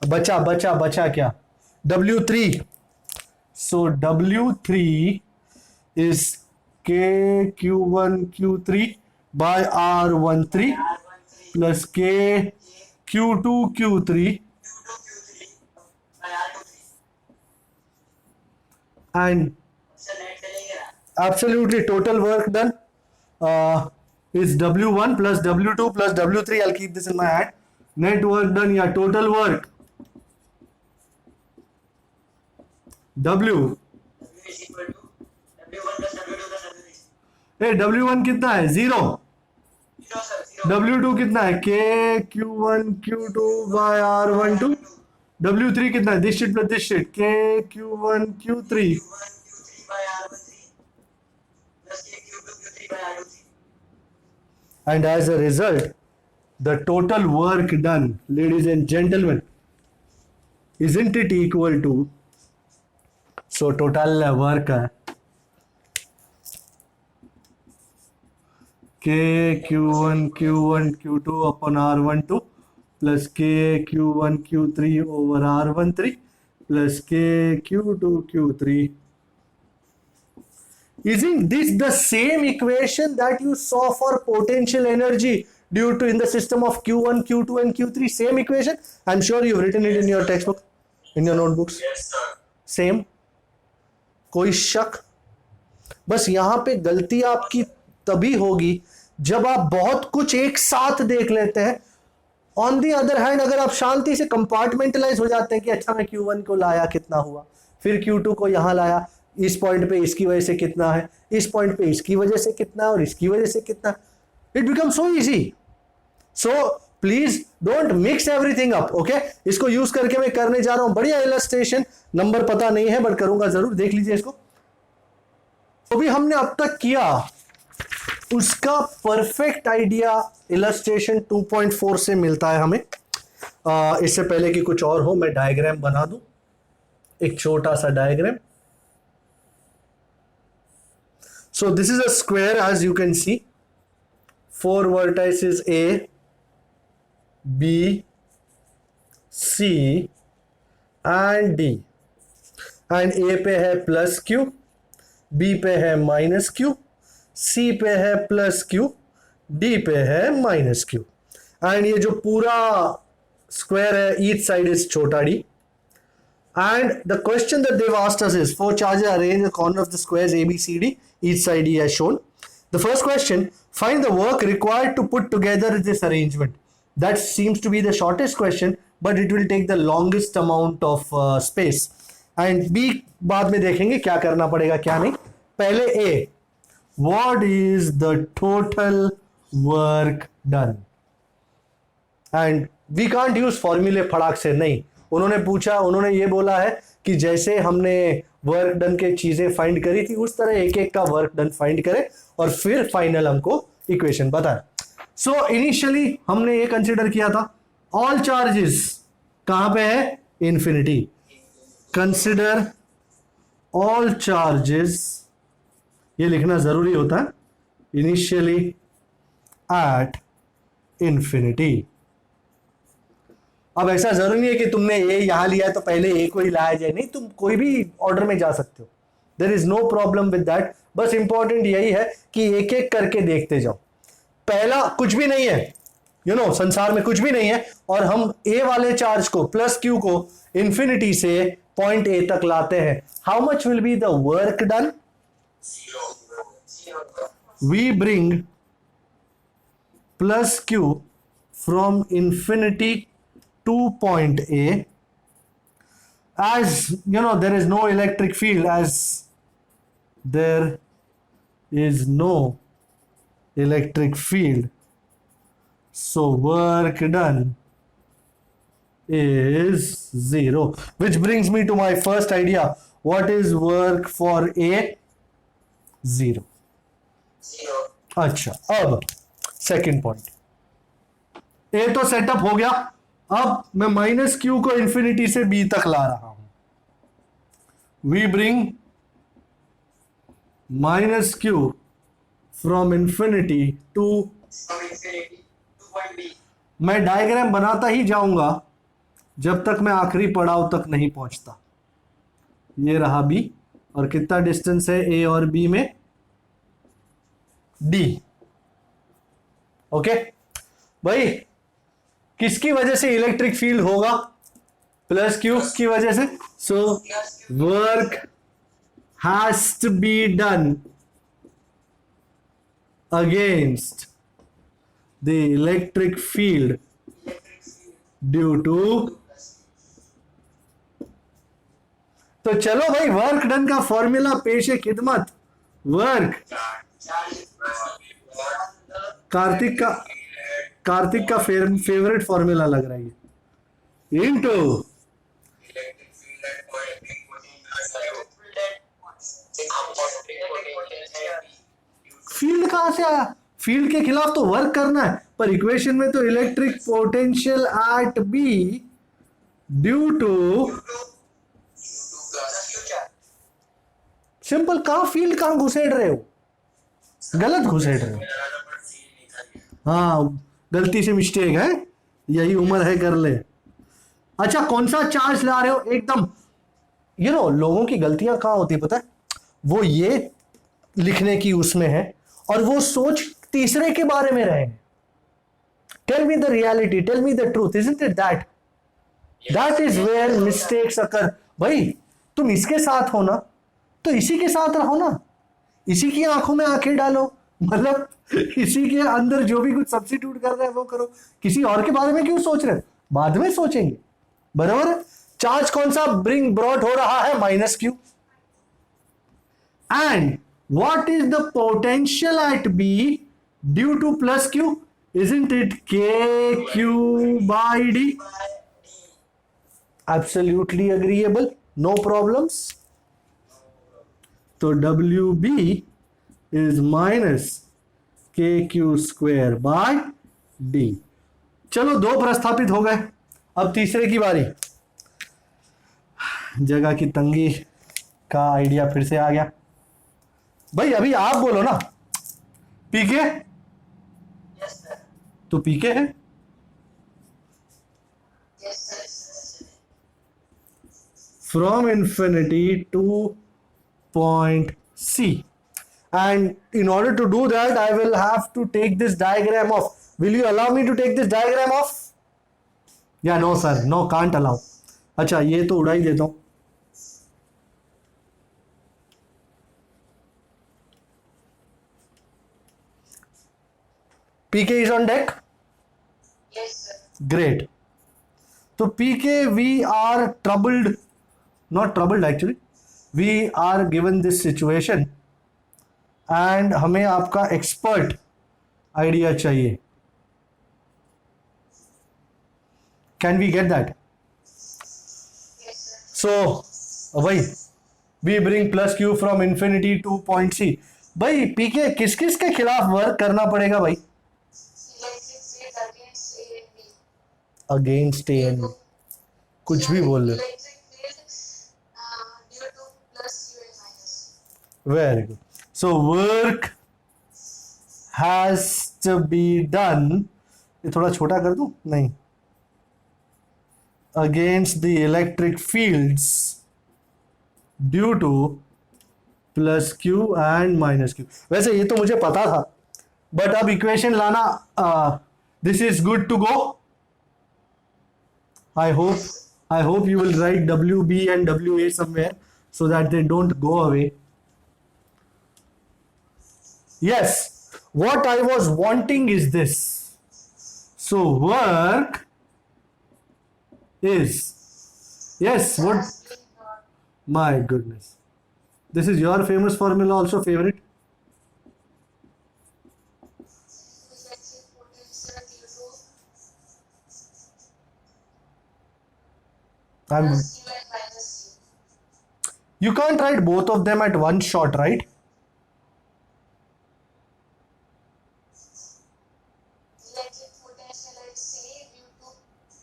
A: बचा क्या? W3। So W3 is KQ1 Q3 by R13 plus KQ2 Q3 and absolutely total work done is W1 plus W2 plus W3. I'll keep this in my hand. Net work done, yeah, total work W
B: is equal to W1 plus W2 plus W3.
A: A W1 कितना है? 0।
B: 0, sir. 0.
A: W2 कितना है? KQ1 Q2 by R12। W3 कितना है? This sheet plus this sheet KQ1 Q3
B: Q1 Q3 by R13 plus KQ2 Q3 by R23.
A: and as a result the total work done, ladies and gentlemen, isn't it equal to, so total work है KQ1 Q2 upon R12 plus KQ1 Q3 over R13 plus KQ2 Q3. Isn't this the same equation that you saw for potential energy due to in the system of Q1, Q2 and Q3? Same equation. I'm sure you've written it in your textbook, in your notebooks.
B: Yes, sir.
A: Same, कोई शक? बस यहां पे गलती आपकी तभी होगी जब आप बहुत कुछ एक साथ देख लेते हैं। ऑन दी अदर हैंड अगर आप शांति से कंपार्टमेंटलाइज हो जाते हैं कि अच्छा मैं Q1 को लाया कितना हुआ, फिर Q2 को यहां लाया, इस पॉइंट पे इसकी वजह से कितना है, इस पॉइंट पे इसकी वजह से कितना है और इसकी वजह से कितना, it become so easy. So please don't mix everything up. Okay, इसको यूज करके मैं करने जा रहा हूं बढ़िया इलस्ट्रेशन. नंबर पता नहीं है बट करूंगा जरूर, देख लीजिए इसको. तो भी हमने अब तक किया उसका परफेक्ट आइडिया इलस्ट्रेशन 2.4 से मिलता है हमें. इससे पहले कि कुछ और हो मैं डायग्राम बना दूं, एक छोटा सा diagram. So this is a square as you can see, 4 vertices A, B, C and D. And A पे है प्लस Q, B पे है माइनस Q, C पे है प्लस Q, D पे है माइनस Q. एंड ये जो पूरा स्क्वायर है ईच साइड इज छोटा d. And the question that they've asked us is 4 charges arranged in the corner of the squares A, B, C, D, each side E as shown. The first question, find the work required to put together this arrangement. That seems to be the shortest question, but it will take the longest amount of space. And B बाद में देखेंगे क्या करना पड़ेगा क्या नहीं. पहले A, what is the total work done? And we can't use formula फटाक से नहीं. उन्होंने पूछा, उन्होंने ये बोला है कि जैसे हमने वर्क डन के चीजें फाइंड करी थी उस तरह एक एक का वर्क डन फाइंड करें और फिर फाइनल हमको इक्वेशन बताएं. सो इनिशियली हमने ये कंसीडर किया था ऑल चार्जेस कहां पे है, इन्फिनिटी. कंसिडर ऑल चार्जेस, ये लिखना जरूरी होता है, इनिशियली एट इन्फिनिटी. अब ऐसा जरूरी नहीं है कि तुमने ए यहां लिया है तो पहले ए को ही लाया जाए, नहीं, तुम कोई भी ऑर्डर में जा सकते हो. There is no problem with that. बस इंपॉर्टेंट यही है कि एक एक करके देखते जाओ. पहला कुछ भी नहीं है, यू नो, संसार में कुछ भी नहीं है और हम ए वाले चार्ज को प्लस क्यू को इंफिनिटी से पॉइंट ए तक लाते हैं. How much will be the work done? We bring plus q from infinity to point A. As you know, there is no electric field, as there is no electric field, so work done is 0, which brings me to my first idea. What is work for A? 0. अच्छा, अब second point. A तो setup हो गया. अब मैं minus q को infinity से B तक ला रहा हूं. We bring minus q from infinity to, मैं डायग्राम बनाता ही जाऊंगा जब तक मैं आखिरी पड़ाव तक नहीं पहुंचता. ये रहा बी और कितना डिस्टेंस है ए और बी में, डी. ओके भाई, किसकी वजह से इलेक्ट्रिक फील्ड होगा? प्लस क्यू की वजह से. So work has to be done against the electric field due to. तो चलो भाई, वर्क डन का फॉर्मूला पेश खिदमत. वर्क, कार्तिक का फेवरेट फॉर्मूला लग रहा है इनटू फील्ड. कहां से आया? फील्ड के खिलाफ तो वर्क करना है, पर इक्वेशन में तो electric potential at B due to. Simple. कहां फील्ड, कहां घुसेड़ रहे हो? गलत घुसेड़ रहे हो. हाँ, गलती से मिस्टेक है, यही उम्र है, कर ले. अच्छा, कौन सा चार्ज ला रहे हो? एकदम, यू नो, लोगों की गलतियां कहां होती है पता है? वो ये लिखने की उसमें है और वो सोच तीसरे के बारे में रहे. Tell me the reality, tell me the truth, isn't it that? That is where mistakes occur. भाई, तुम इसके साथ हो ना तो इसी के साथ रहो ना, इसी की आंखों में आंखें डालो, मतलब इसी के अंदर जो भी कुछ सब्स्टिट्यूट कर रहे हैं वो करो. किसी और के बारे में क्यों सोच रहे हो? बाद में सोचेंगे, बराबर. चार्ज कौन सा ब्रॉट हो रहा है? Minus Q. And what is the potential at B due to plus Q? Isn't it KQ by D? Absolutely agreeable. No problems. So WB is minus KQ square by D. चलो दो प्रस्थापित हो गए, अब तीसरे की बारी। जगह की तंगी का आइडिया फिर से आ गया। भाई अभी आप बोलो ना, पीके
B: Yes, sir.
A: तो पीके है।
B: Yes, sir.
A: From infinity to point C, and in order to do that I will have to take this diagram off. Will you allow me to take this diagram off? Yeah, no sir, no, can't allow. अच्छा ये तो उड़ा ही देता हूं। PK is on deck.
B: Yes, sir.
A: Great. तो PK we are troubled, not troubled actually, we are given this situation and हमें आपका expert idea चाहिए. Can we get that?
B: Yes, sir.
A: So भाई we bring plus Q from infinity to point C. भाई PK किस किस के खिलाफ work करना पड़ेगा भाई?
B: Electric field against A and B.
A: Against A and B. कुछ भी बोल लो.
B: Electric field due to plus Q and minus.
A: Very good. So work has to be done. ये थोड़ा छोटा कर दूं? नहीं. Against the electric fields due to plus Q and minus Q. वैसे ये तो मुझे पता था, but अब इक्वेशन लाना, this is good to go. I hope you will write WB and WA somewhere so that they don't go away. Yes, what I was wanting is this. So work is, yes, what, my goodness, this is your famous formula also, favorite.
B: Electric potential due to
A: I'm,
B: plus Q and minus Q.
A: you can't write both of them at one shot, right?
B: Electric potential at C due to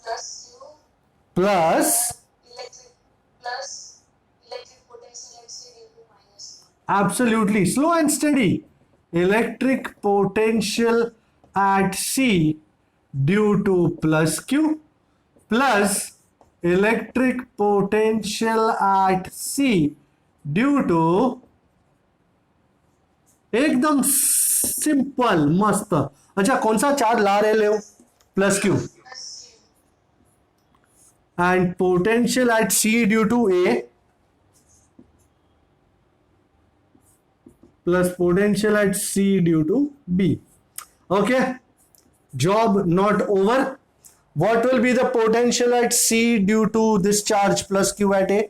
B: plus Q
A: Plus,
B: electric potential at C due to minus Q.
A: absolutely, slow and steady. Electric potential at C due to plus Q plus electric potential at C due to, एकदम simple मस्त। अच्छा कौन सा charge ला रहे ले plus Q,
B: Plus Q.
A: and potential at C due to A plus potential at C due to B. Okay, job not over. What will be the potential at C due to this charge plus Q at A?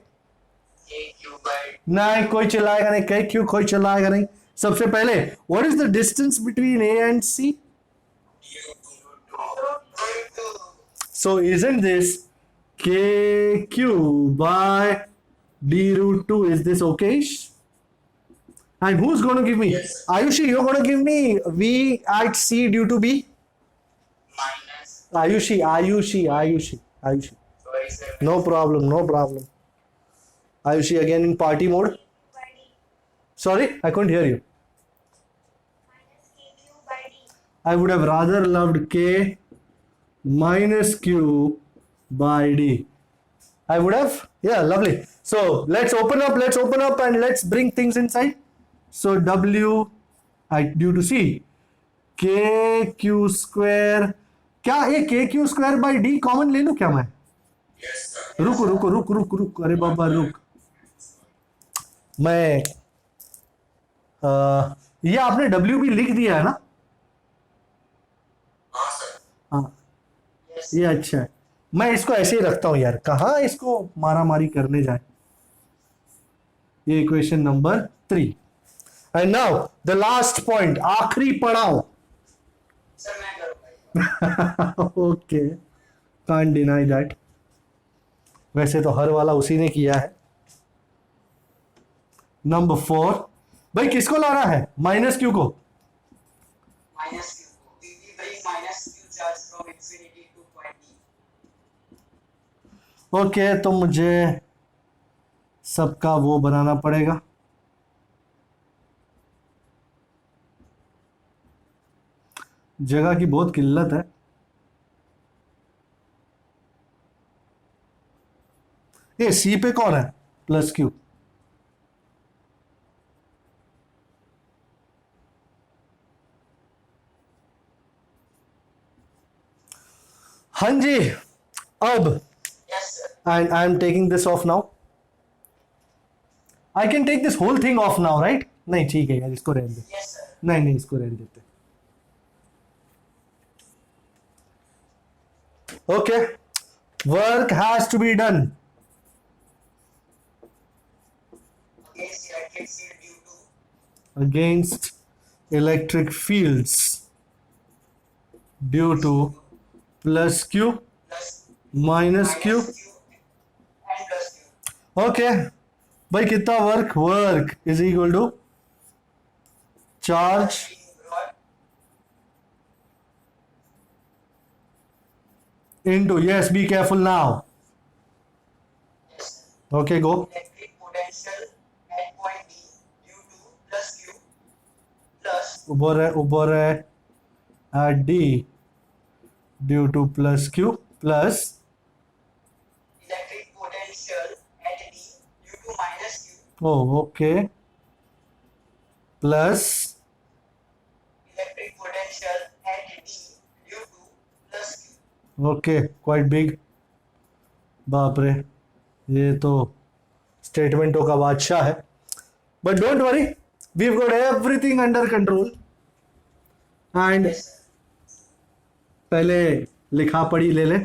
B: AQ by
A: नहीं कोई चिल्लाएगा नहीं, कहीं क्यों कोई चिल्लाएगा नहीं। सबसे पहले what is the distance between A and C? So isn't this KQ by D root 2? Is this okay? And who's going to give me?
B: Yes.
A: Ayushi, you're going to give me V at C due to B?
B: minus.
A: Ayushi.
B: Sorry, sir.
A: No problem. Ayushi again in party mode.
C: by D
A: Sorry, I couldn't hear you.
C: minus KQ by D.
A: I would have rather loved K minus Q by D. I would have, yeah, lovely. So let's open up and let's bring things inside. So W due to C, KQ square, क्या ये KQ square by D common ले लूं क्या मैं?
B: Yes, sir.
A: रुक, अरे बाबा रुक, मैं ये आपने W भी लिख दिया है ना?
B: हाँ, sir.
A: हाँ
B: Yes.
A: ये अच्छा है, मैं इसको ऐसे ही रखता हूँ यार, कहाँ इसको मारा मारी करने जाए। ये equation number 3। And now the last point, आखिरी पड़ाव.
B: सर मैं करूँगा.
A: Okay, can't deny that. वैसे तो हर वाला उसी ने किया है. नंबर 4. भाई किसको लाना है? माइनस क्यू को.
B: माइनस क्यू को. we bring minus q charge from infinity to point D.
A: Okay, तो मुझे सबका वो बनाना पड़ेगा. जगह की बहुत किल्लत है. ये सी पे कौन है? Plus Q. हाँ जी, अब
B: Yes sir.
A: and I am taking this off now. I can take this whole thing off now, right? नहीं ठीक है यार, इसको रहने दे.
B: Yes sir.
A: नहीं नहीं, इसको रहने देते. Okay, work has to be done
B: Against electric field due
A: against electric fields due
B: to
A: to plus q
B: plus
A: minus q.
B: and plus q.
A: Okay, भाई कितना work? Work is equal to charge
B: Being brought
A: into, yes, be careful now.
B: yes sir.
A: Okay, go.
B: Electric potential at point D due to plus q plus
A: ऊपर है at d due to plus q plus
B: electric potential at D due to minus q
A: oh okay plus
B: electric potential at D due to plus q.
A: okay, quite big. बाप रे, ये तो स्टेटमेंटों का बादशाह है. But don't worry, we've got everything under control. And
B: Yes sir.
A: पहले लिखा पढ़ी ले ले.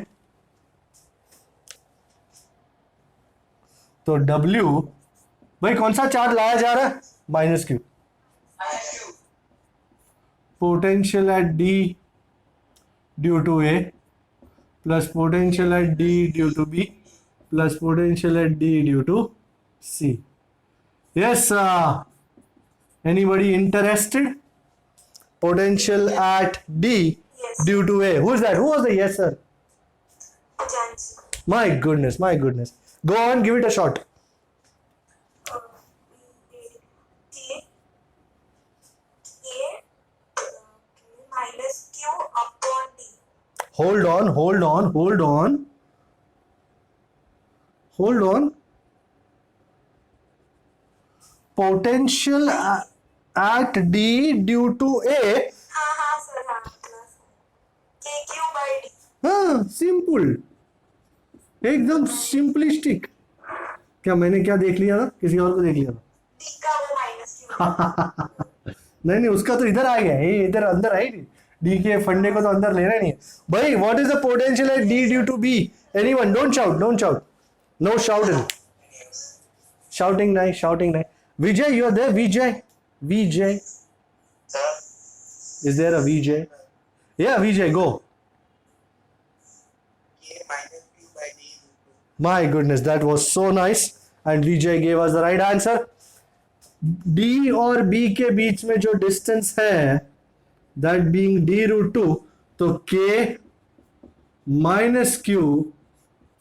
A: तो W, भाई कौन सा चार्ज लाया जा रहा है? Minus q.
B: Minus q
A: potential at D due to A plus potential at D due to B plus potential at D due to C. Yes, anybody interested? Potential at D
C: Yes.
A: due to A. Who is that? Who was the yes sir?
C: Jansi.
A: My goodness, my goodness. Go on, give it a shot.
C: T A minus q upon D.
A: Hold on, hold on, hold on. Hold on. Potential at D due to A.
C: हाँ sir, हाँ plus k q by D.
A: हाँ, simple, एकदम simplistic. क्या मैंने क्या देख लिया था? किसी और को देख लिया था?
C: D का वो minus q.
A: नहीं नहीं, उसका तो इधर आ गया. ये इधर अंदर आई नहीं. डी के फंडे को तो अंदर लेना नहीं है भाई. What is the potential at D due to B? Anyone? Don't shout, don't shout. No shouting. Shouting नहीं, shouting नहीं. Vijay, you are there? Vijay, Vijay.
B: sir.
A: Is there a Vijay? Yeah, Vijay, go.
B: K minus q by D due to
A: My goodness, that was so nice. And Vijay gave us the right answer. D और B के बीच में जो distance है, that being D root 2, तो K minus Q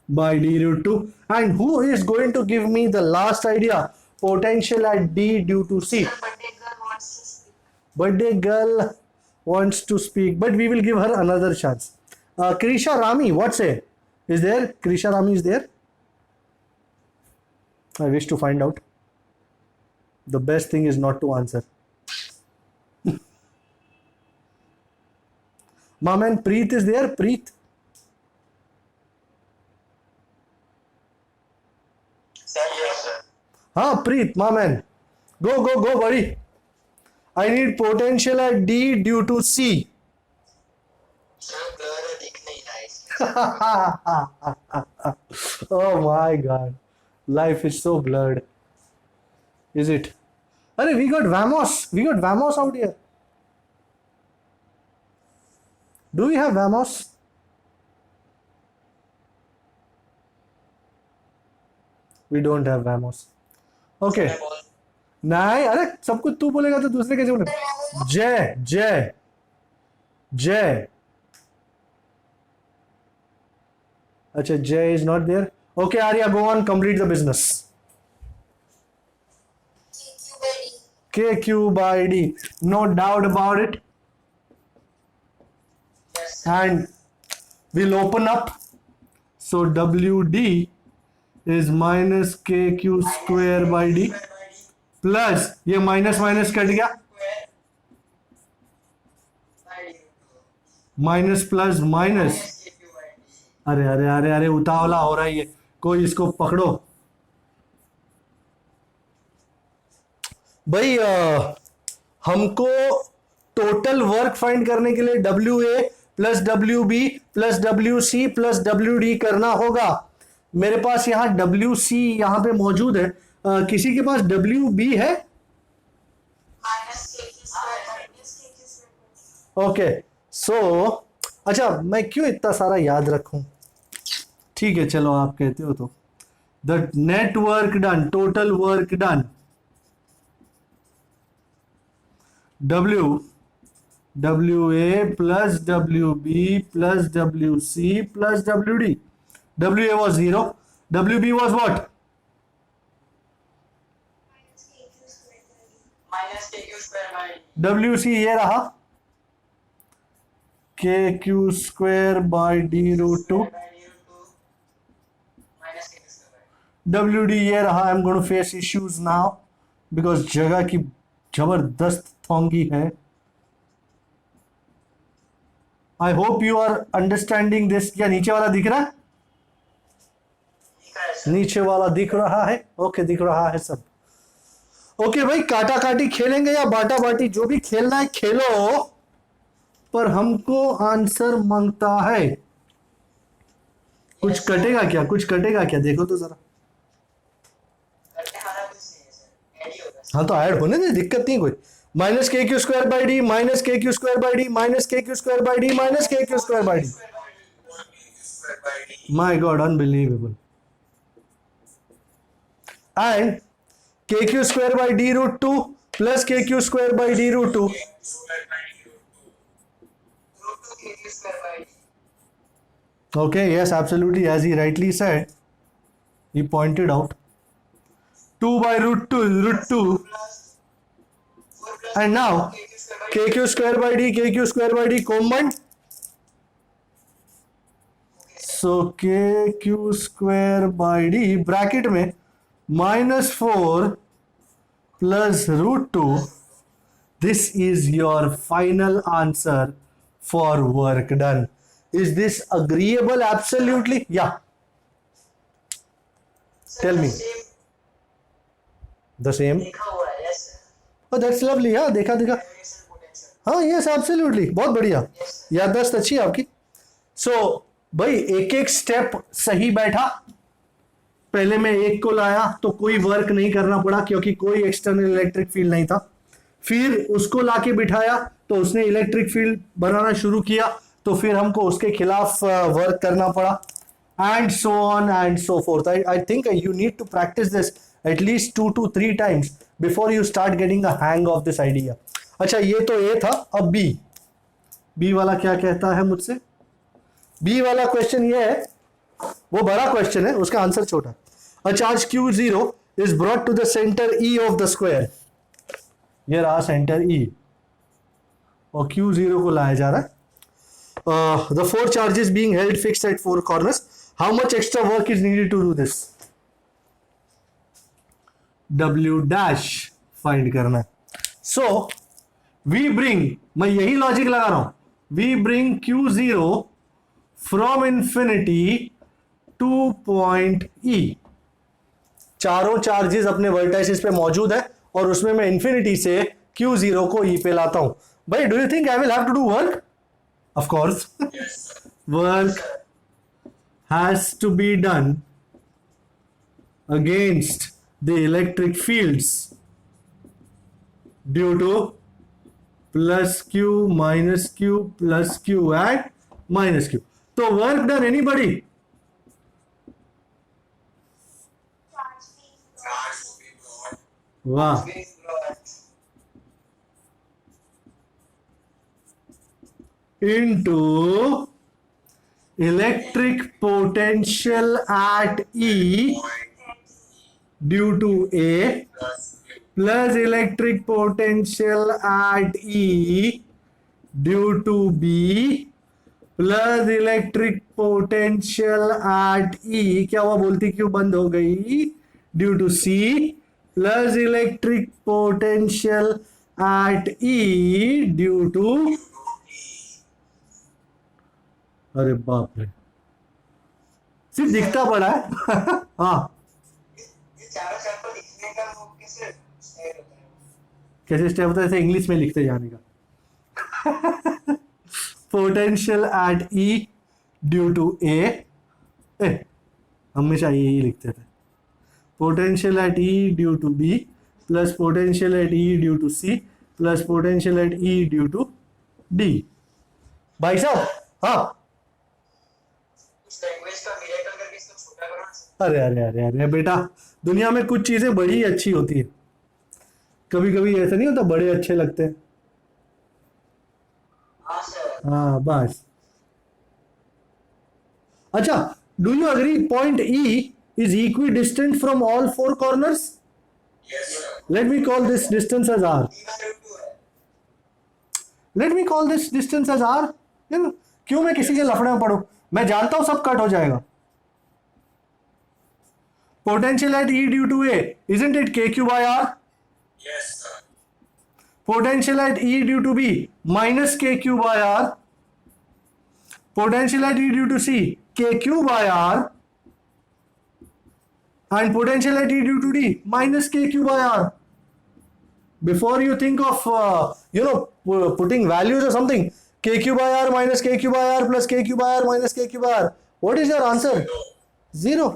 A: by D root 2. And who is going to give me the last idea? Potential at D due to C.
C: Birthday girl wants to speak.
A: Birthday girl wants to speak, but we will give her another chance. Krisha Rami, what say? Is there? Krisha Rami is there? I wish to find out. The best thing is not to answer. My man Preet is there? Preet?
B: sir. Yes sir.
A: हाँ Preet, my man. Go, go, go, buddy. I need potential at D due to C.
B: Sir blur दिख नहीं रहा है.
A: Oh my god. Life is so blurred. Is it? अरे we got Vamos out here. Do we have Vamos? We don't have Vamos. Okay. नहीं, अरे सब कुछ तू बोलेगा तो दूसरे कैसे बोले? जय जय जय. अच्छा, जय is not there. Okay, Arya, go on, complete the business. KQ by D. No doubt about it.
B: Yes.
A: And we'll open up. So WD is minus KQ square by D plus ये minus minus cut गया, minus plus minus. अरे अरे अरे अरे उतावला हो रहा है ये, कोई इसको पकड़ो भाई. हमको टोटल वर्क फाइंड करने के लिए WA plus WB plus WC plus WD करना होगा. मेरे पास यहाँ WC यहाँ पे मौजूद है. किसी के पास WB है? ओके, सो अच्छा, मैं क्यों इतना सारा याद रखूं? ठीक है, चलो आप कहते हो तो. The net work done, total work done, WA plus WB plus WC plus WD. WA was 0. WB was what?
B: minus KQ square by D.
A: WC ये रहा KQ square by D root 2.
B: Minus KQ square by D.
A: WD ये रहा. I'm going to face issues now because जगह की जबरदस्त थोंगी है. I hope you are understanding this. क्या नीचे वाला दिख रहा है? नीचे वाला दिख रहा है. ओके, दिख रहा है सब. ओके भाई, काटा काटी खेलेंगे या बाटा बाटी, जो भी खेलना है खेलो, पर हमको आंसर मांगता है. कुछ कटेगा क्या? कुछ कटेगा क्या? देखो तो जरा. हाँ तो ऐड होने दे, दिक्कत नहीं कोई. Minus KQ square by D minus KQ square by D minus KQ square by D minus KQ square by D. My God, unbelievable. And KQ square by D root 2 plus KQ square by D root 2. Okay, yes, absolutely, as he rightly said, he pointed out 2 by root 2, and now KQ square by D combined. So KQ square by D bracket में -4 plus root 2. This is your final answer for work done. Is this agreeable? Absolutely. Yeah. Tell me. The same. Oh, that's lovely. हाँ, देखा देखा. हाँ, yes, absolutely. बहुत बढ़िया. याददाश्त अच्छी है आपकी. So भाई, एक एक स्टेप सही बैठा. पहले मैं एक को लाया तो कोई वर्क नहीं करना पड़ा क्योंकि कोई एक्सटर्नल इलेक्ट्रिक फील्ड नहीं था. फिर उसको लाके बिठाया तो उसने इलेक्ट्रिक फील्ड बनाना शुरू किया, तो फिर हमको उसके खिलाफ वर्क करना पड़ा. And so on and so forth. I think you need to practise this at least 2 to 3 times before you start getting a hang of this idea. अच्छा, ये तो ए था. अब बी वाला क्या कहता है मुझसे? बी वाला क्वेश्चन ये है, वो बड़ा क्वेश्चन है, उसका आंसर छोटा. A charge Q0 is brought to the center E of the square. ये रहा सेंटर E और Q0 को लाया जा रहा है. The 4 charges being held fixed at 4 corners. How much extra work is needed to do this? W dash find करना है. So we bring, मैं यही लॉजिक लगा रहा हूं, we bring Q0 from infinity to point E. चारों charges अपने vertices पे मौजूद है और उसमें मैं इंफिनिटी से Q0 को E पे लाता हूं. भाई, do you think I will have to do work? Of course, work has to be done against the electric fields due to plus q minus q plus q at minus q. तो work done, anybody?
C: Charge being brought.
B: Charge to be brought.
A: वाह.
B: Being brought.
A: Into electric potential at E due to A
B: Plus Q.
A: plus electric potential at E due to B plus electric potential at E. क्या हुआ? बोलती क्यों बंद हो गई? Due to C plus electric potential at E due to. अरे बाप रे, सिर्फ दिखता पड़ा है. हाँ,
B: ये चारों शब्द को लिखने का वो कैसे स्टाइल होता है?
A: कैसे स्टेप होता है? ऐसे इंग्लिश में लिखते जाने का. Potential at E due to A, हमेशा यही लिखते थे. Potential at E due to B plus potential at E due to C plus potential at E due to D. भाई साहब, हाँ.
B: उस लैंग्वेज का मिरेकल करके इसको छोटा करो ना.
A: अरे अरे अरे अरे बेटा, दुनिया में कुछ चीजें बड़ी ही अच्छी होती है. कभी कभी ऐसा नहीं होता, बड़े अच्छे लगते हैं.
B: हाँ सर.
A: हाँ बस. अच्छा, do you agree point E is equidistant from all four corners?
B: Yes sir.
A: Let me call this distance as R.
B: E/2 है.
A: Let me call this distance as R. क्यों मैं किसी के लफड़े में पढ़ूं? मैं जानता हूं सब कट हो जाएगा. Potential at E due to A, isn't it K Q by R?
B: Yes sir.
A: Potential at E due to B minus KQ by R. Potential at E due to C KQ by R. And potential at E due to D minus KQ by R. Before you think of putting values or something, KQ by R minus KQ by R plus KQ by R minus KQ by R. What is your answer? Zero.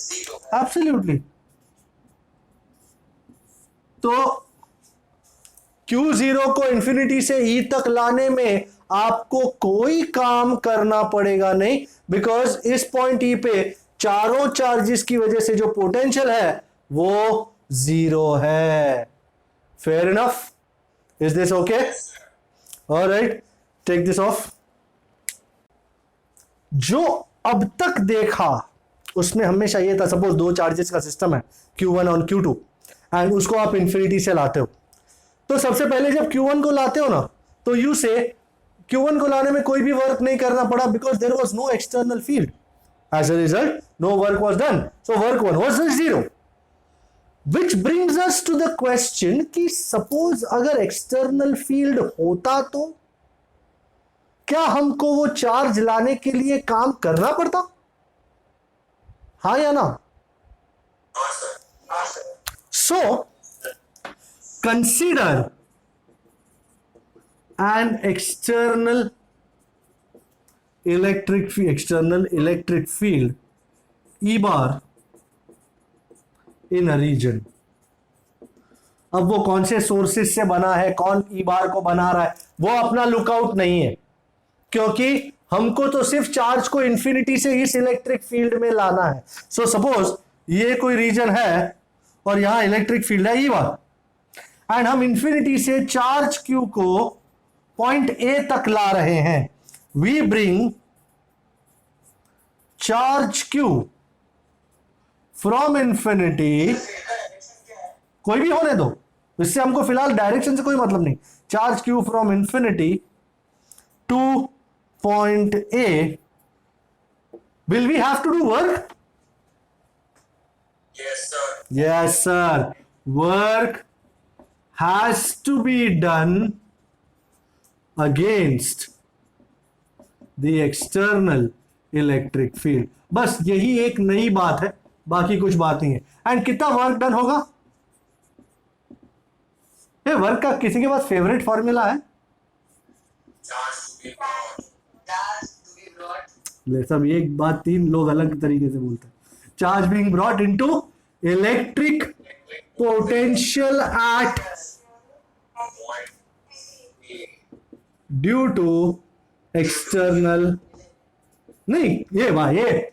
B: Zero.
A: Absolutely. तो Q0 को infinity से E तक लाने में आपको कोई काम करना पड़ेगा नहीं, बिकॉज इस पॉइंट E पे चारों चार्जेस की वजह से जो पोटेंशियल है वो जीरो है. Fair enough? Is this okay? Alright, take this off. जो अब तक देखा उसमें हमेशा ये था, सपोज दो चार्जेस का सिस्टम है Q1 और Q2 एंड उसको आप इंफिनिटी से लाते हो. तो सबसे पहले जब Q1 को लाते हो ना, तो यू से Q1 को लाने में कोई भी वर्क नहीं करना पड़ा, because there was no external field. As a result no work was done, so work one was zero. Which brings us to the question कि सपोज अगर एक्सटर्नल फील्ड होता तो क्या हमको वो चार्ज लाने के लिए काम करना पड़ता? हाँ या ना?
B: हाँ सर. हाँ sir.
A: So, consider an external electric field E bar in a region. अब वो कौन से सोर्सेस से बना है, कौन ई बार को बना रहा है, वो अपना लुकआउट नहीं है, क्योंकि हमको तो सिर्फ चार्ज को इंफिनिटी से इस इलेक्ट्रिक फील्ड में लाना है. सो सपोज ये कोई रीजन है और यहां इलेक्ट्रिक फील्ड है ई बार, एंड हम इंफिनिटी से चार्ज क्यू को पॉइंट ए तक ला रहे हैं. We bring charge q from infinity, कोई भी होने दो, इससे हमको फिलहाल डायरेक्शन से कोई मतलब नहीं. Charge q from infinity to point A. Will we have to do work?
B: Yes sir.
A: Yes, sir. Work has to be done against the external electric field. बस यही एक नई बात है, बाकी कुछ बात नहीं है. एंड कितना वर्क डन होगा? ये वर्क का किसी के पास फेवरेट फॉर्मूला है?
B: Charge to be brought. Charge to be brought.
A: ले सब एक बात तीन लोग अलग तरीके से बोलते हैं. Charge being brought into electric potential at due to external, नहीं ये भाई ये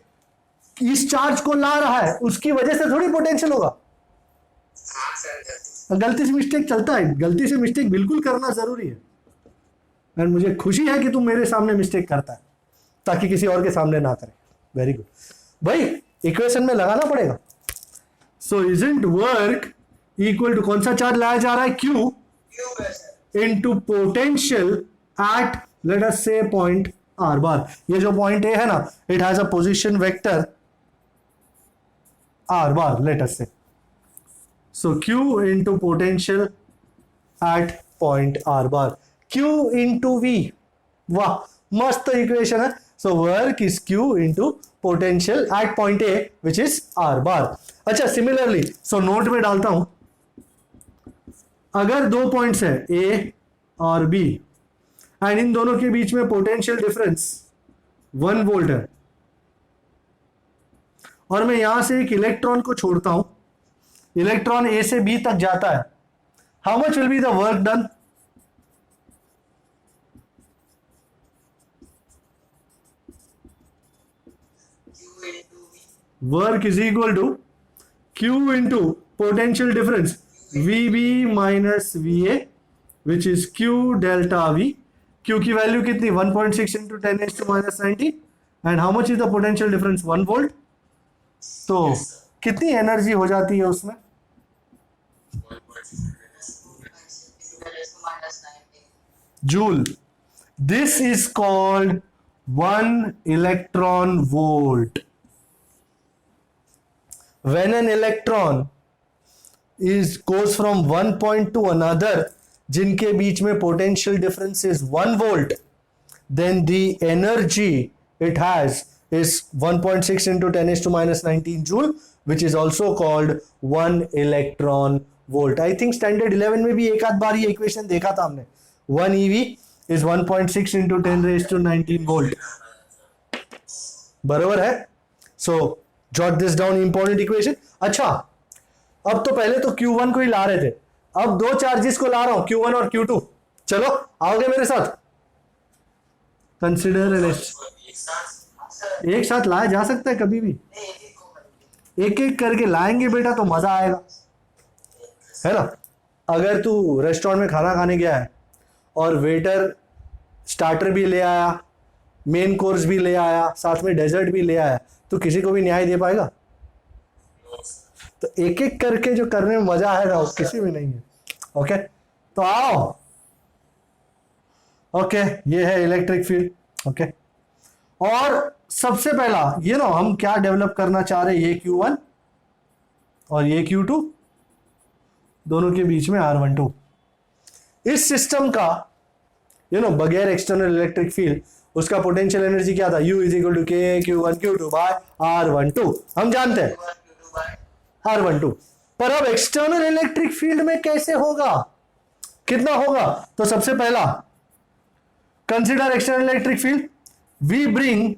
A: इस चार्ज को ला रहा है उसकी वजह से थोड़ी पोटेंशियल होगा।
B: हाँ सर,
A: गलती से मिस्टेक चलता है, गलती से मिस्टेक बिल्कुल करना जरूरी है। एंड मुझे खुशी है कि तुम मेरे सामने मिस्टेक करता है ताकि किसी और के सामने ना करे। वेरी गुड भाई, इक्वेशन में लगाना पड़ेगा। So isn't work equal to, कौन सा चार्ज लाया जा रहा है, Q
B: क्यों है sir?
A: Into potential eight late us से पॉइंट R बार। ये जो पॉइंट A है ना, it has a position vector R bar, late us से। सो Q into potential eight point R बार, Q इनटू V। वाह मस्त इक्वेशन है। सो work is Q into potential eight point A which is R बार। अच्छा similarly, so note में डालता हूं, अगर दो पॉइंट्स है A और B एंड इन दोनों के बीच में पोटेंशियल डिफरेंस 1 वोल्ट है और मैं यहां से एक इलेक्ट्रॉन को छोड़ता हूं, इलेक्ट्रॉन A से B तक जाता है, how much will be the work done?
B: Q into V.
A: Work is equal to Q into potential difference VB minus VA which is Q delta V। Q की value कितनी, 1.6 into 10⁻⁻90 and how much is the potential difference, 1 volt. तो कितनी energy हो जाती है उसमें,
B: 10⁻⁹
A: joule. This is called 1 electron volt. When an electron goes from one point to another, जिनके बीच में potential difference is 1 volt, then the energy it has is 1.6 into 10⁻⁻19 joule, which is also called 1 electron volt. I think standard 11 में भी एक आध बार ये equation देखा था हमने। 1 EV is 1.6 into 10⁻19 volt। बराबर है। So jot this down, important equation। अच्छा अब तो पहले तो Q1 को ही ला रहे थे, अब दो चार्जेस को ला रहा हूं, Q1 और Q2। चलो आओगे मेरे साथ, कंसिडर एक साथ लाया जा सकता है कभी भी, एक एक करके लाएंगे बेटा तो मजा आएगा, है ना। अगर तू रेस्टोरेंट में खाना खाने गया है और वेटर स्टार्टर भी ले आया, मेन कोर्स भी ले आया, साथ में डेजर्ट भी ले आया, तो किसी को भी न्याय दे पाएगा? तो एक एक करके जो करने में मजा है ना वो किसी में नहीं है। ओके तो आओ। ओके ये है इलेक्ट्रिक फील्ड। ओके और सबसे पहला ये ना हम क्या डेवलप करना चाह रहे हैं, ये Q1 और ये Q2 दोनों के बीच में R12। इस सिस्टम का बगैर एक्सटर्नल इलेक्ट्रिक फील्ड उसका पोटेंशियल एनर्जी क्या था, U is equal to K Q1 Q2 by R12। हम जानते हैं R12। पर अब एक्सटर्नल इलेक्ट्रिक फील्ड में कैसे होगा, कितना होगा? तो सबसे पहला consider external electric field, we bring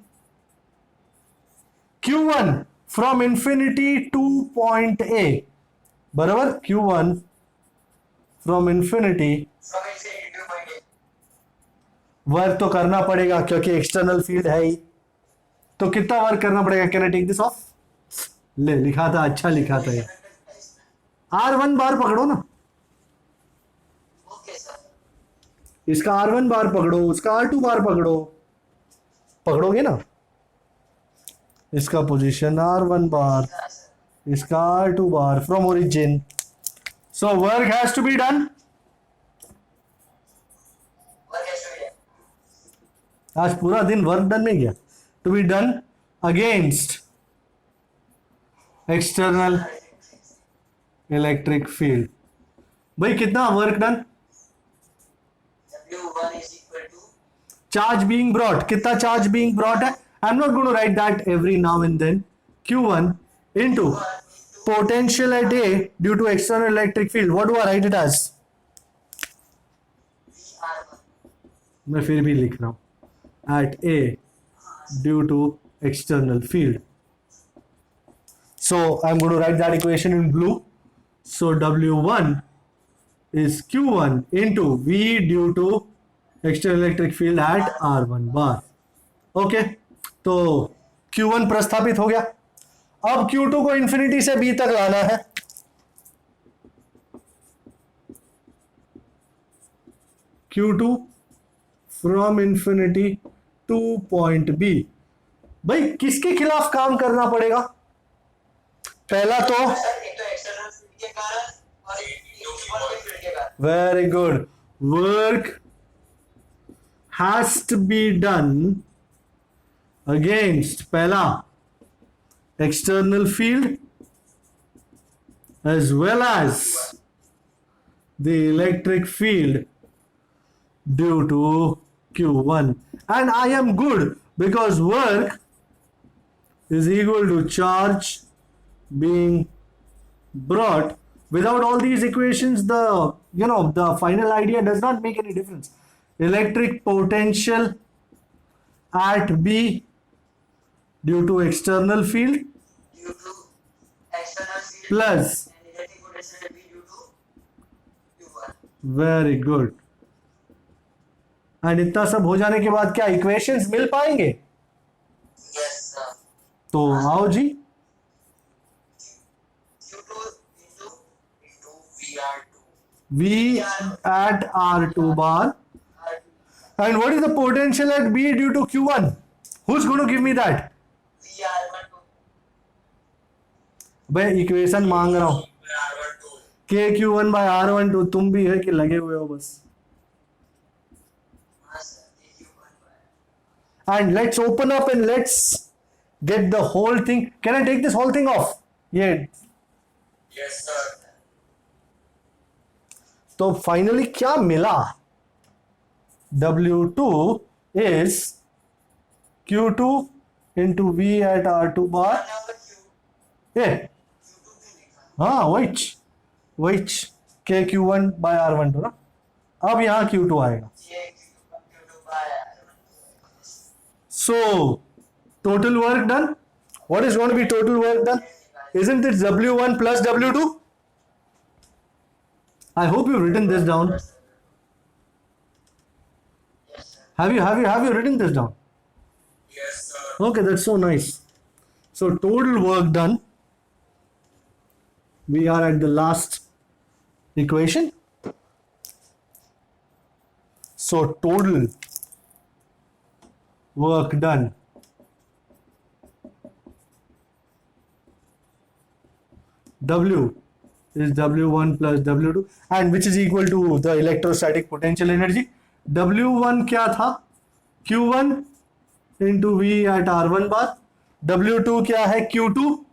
A: Q1 from infinity to point A, बराबर Q1 फ्रॉम इंफिनिटी, वर्क तो करना पड़ेगा क्योंकि एक्सटर्नल फील्ड है ही, तो कितना वर्क करना पड़ेगा? Can I take this off? ले लिखा था, अच्छा लिखा था ये। R1 बार पकड़ो ना, इसका R1 बार पकड़ो, उसका R2 बार पकड़ो, पकड़ोगे ना, इसका पोजीशन R1 बार, इसका R2 bar from origin. So work has to be done, आज पूरा दिन वर्क डन में गया, to be done against external electric field. भाई कितना work done? Charge being brought, कितना चार्ज बीइंग ब्रॉट है? I am not going to write that every now and then. Q1 into potential at A due to external electric field, what do I write it as? मैं फिर भी लिख रहा हूं, at A due to external field. So I'm going to write that equation in blue. So W1 is Q1 into V due to external electric field at R1 bar. Okay, तो Q1 प्रस्थापित हो गया. अब Q2 को infinity से B तक लाना है. Q2 from infinity to point B. भाई किसके खिलाफ काम करना पड़ेगा? पहला तो
B: सर एक तो एक्सटर्नल फील्ड के कारण और एक Q1 के फील्ड के कारण.
A: very good. Work has to be done against पहला external field as well as the electric field due to Q1, and I am good because work is equal to charge being brought. Without all these equations, the final idea does not make any difference. Electric potential at B due to external field
B: due to external field
A: plus,
B: and electric potential will be due to Q1.
A: very good. And इतना सब हो जाने के बाद क्या equations मिल पाएंगे?
B: Yes, sir.
A: तो आओ जी.
B: Q2 into VR2.
A: V at R2 bar, and what is the potential at B due to Q1? Who's going to give me that?
B: VR12.
A: भाई इक्वेशन मांग रहा हूं.
B: VR12.
A: K Q1 by R12. तुम भी है कि लगे हुए हो बस.
B: हाँ sir, Q1 by.
A: And let's open up and let's get the whole thing. Can I take this whole thing off? Yeah.
B: Yes, sir.
A: तो फाइनली क्या मिला? W2 is Q2 into V at R2 bar. A
B: Q2 भी लिखा.
A: हाँ which K Q1 by R12 ना. अब यहाँ Q2 आएगा.
B: Q2 by R12.
A: So total work done. What is going to be total work done? Isn't it W1 plus W2? I hope you've written this down.
B: Yes, sir.
A: Have you written this down?
B: Yes, sir.
A: Okay, that's so nice. So total work done. We are at the last equation. So total work done W is W1 plus W2, and which is equal to the electrostatic potential energy. W1 क्या था? Q1 into V at R1 bar. W2 क्या है? Q2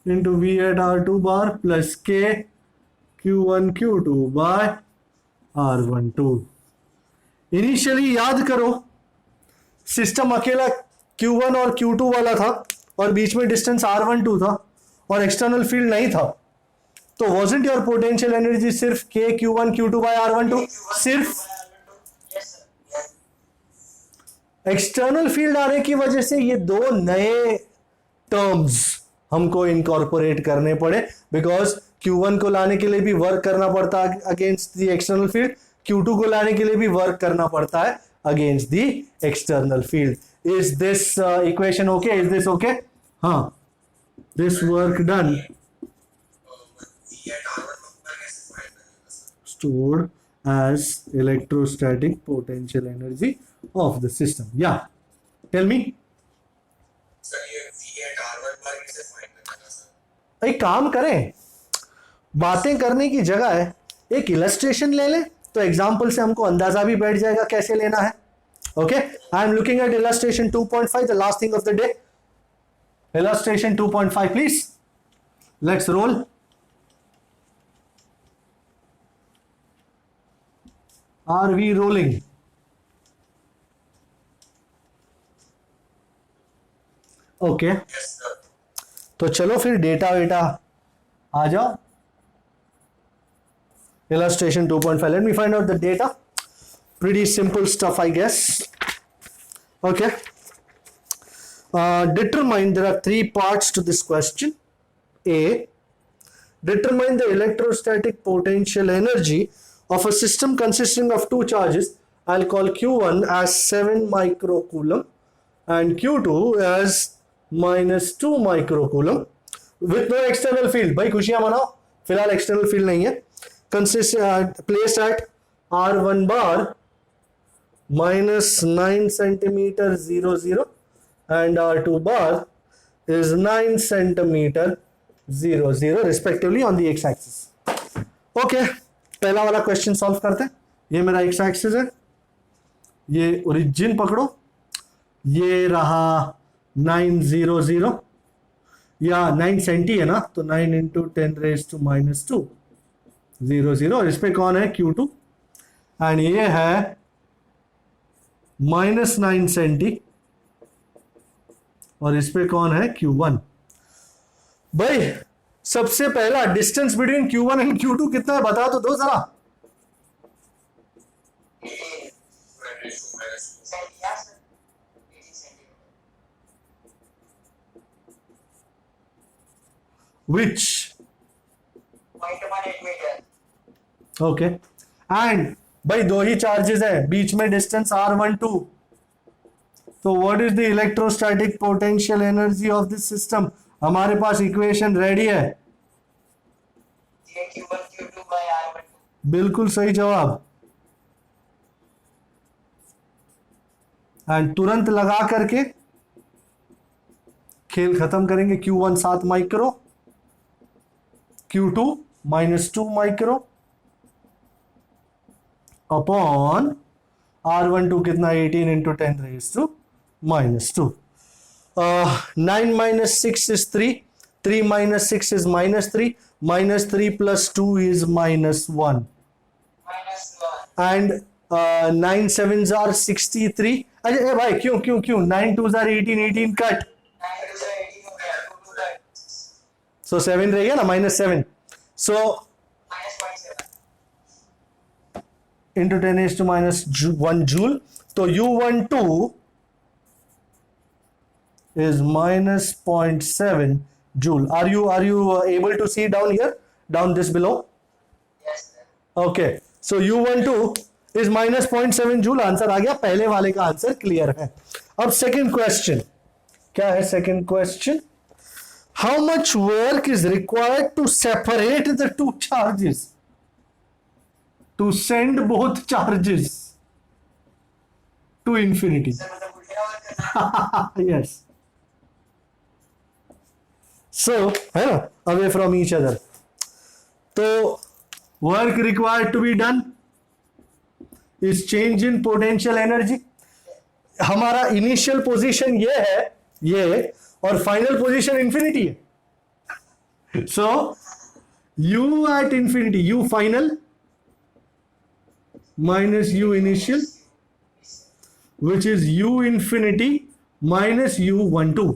A: into V at R2 bar plus K Q1 Q2 by R12. Initially याद करो, system अकेला Q1 और Q2 वाला था और बीच में डिस्टेंस R12 था और एक्सटर्नल फील्ड नहीं था. तो wasn't your potential energy सिर्फ K Q1 Q2 by R12? सिर्फ
B: Yes, sir. Yes.
A: External field आने की वजह से ये दो नए टर्म्स हमको इनकॉर्पोरेट करने पड़े, बिकॉज Q1 को लाने के लिए भी वर्क करना पड़ता है against the external field, Q2 को लाने के लिए भी वर्क करना पड़ता है against the external field. Is this equation okay? Is this okay? हाँ. This work done stored as electrostatic potential energy of the system. Yeah. Tell me. एक काम करें, बातें करने की जगह है एक इलस्ट्रेशन ले लें, तो एग्जाम्पल से हमको अंदाजा भी बैठ जाएगा कैसे लेना है. Okay, I am looking at illustration 2.5, the last thing of the day. Illustration 2.5, please. Let's roll. Are we rolling? Okay.
B: Yes, sir.
A: तो चलो फिर डेटा वेटा आ जाओ. Illustration 2.5. Let me find out the data. Pretty simple stuff, I guess. Okay. Determine, there are three parts to this question. A, determine the electrostatic potential energy of a system consisting of two charges. I'll call Q1 as 7 microcoulomb and Q2 as -2 microcoulomb with no external field. भाई खुशियां मनाओ, फिलहाल external field नहीं है. Placed at R1 bar -9 centimeter 0 0 and R2 bar is 9 centimeter 0 0 respectively on the x-axis. Okay, पहला वाला question solve करते हैं. ये मेरा x-axis है, ये ओरिजिन पकड़ो, ये रहा 9 0 0 या 9 सेंटी है ना, तो 9 इंटू 10 रेज टू -2 0 0. इस पे कौन है? Q2 एंड ये है -9 सेंटी और इस पे कौन है? Q1. भाई सबसे पहला distance between Q1 and Q2 कितना है बता तो दो जरा. Which?
B: 0.18 meter.
A: ओके एंड भाई दो ही चार्जेस है, बीच में डिस्टेंस R12. तो what is the electrostatic potential energy of this system? हमारे पास इक्वेशन रेडी है.
B: Q1 Q2 by R12.
A: बिल्कुल सही जवाब. एंड तुरंत लगा करके खेल खत्म करेंगे. Q1 7 micro, Q2 -2 micro upon R12 कितना? 18 into 10 raise to -2. 9 minus 6 is 3. 3 minus 6 is -3. -3 plus 2 is -1.
B: -1.
A: And 9 sevens are 63. अरे ए भाई क्यों 9 twos are 18. 18 cut.
B: 9 to 18 हो गया. 2 to that.
A: So 7 रह गया ना, -7. So
B: -0.7.
A: into 10 raised to -1 joule. तो U12 is -0.7 joule. Are you able to see down here, down this below?
B: Yes, sir.
A: Okay, so U12 is -0.7 joule. Answer आ गया. पहले वाले का आंसर क्लियर है. अब सेकंड क्वेश्चन क्या है? Second question, how much work is required to separate the two charges, to send both charges to infinity?
B: Sir मतलब उल्टा वर्क करना.
A: Yes. So है ना, away from each other. तो work required to be done is change in potential energy. हमारा initial position ये है, ये, और फाइनल पोजीशन इंफिनिटी है. सो u at infinity, u final minus u initial, which is u infinity minus u12.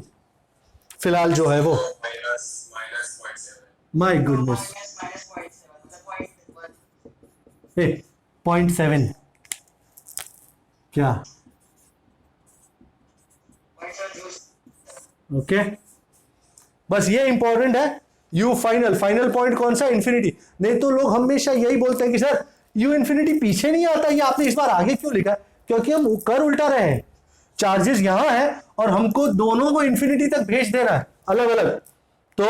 A: फिलहाल जो है वो
B: minus 0.7.
A: माय गुडनेस,
B: -0.7 मतलब 0.1.
A: 0.7 क्या?
B: 0.7 joules.
A: ओके बस ये इंपॉर्टेंट है. u फाइनल, फाइनल पॉइंट कौन सा? इंफिनिटी. नहीं तो लोग हमेशा यही बोलते हैं कि सर u इंफिनिटी पीछे नहीं आता, ये आपने इस बार आगे क्यों लिखा? क्योंकि हम कर उल्टा रहे हैं. चार्जेस यहां है और हमको दोनों को इंफिनिटी तक भेज देना है अलग अलग. तो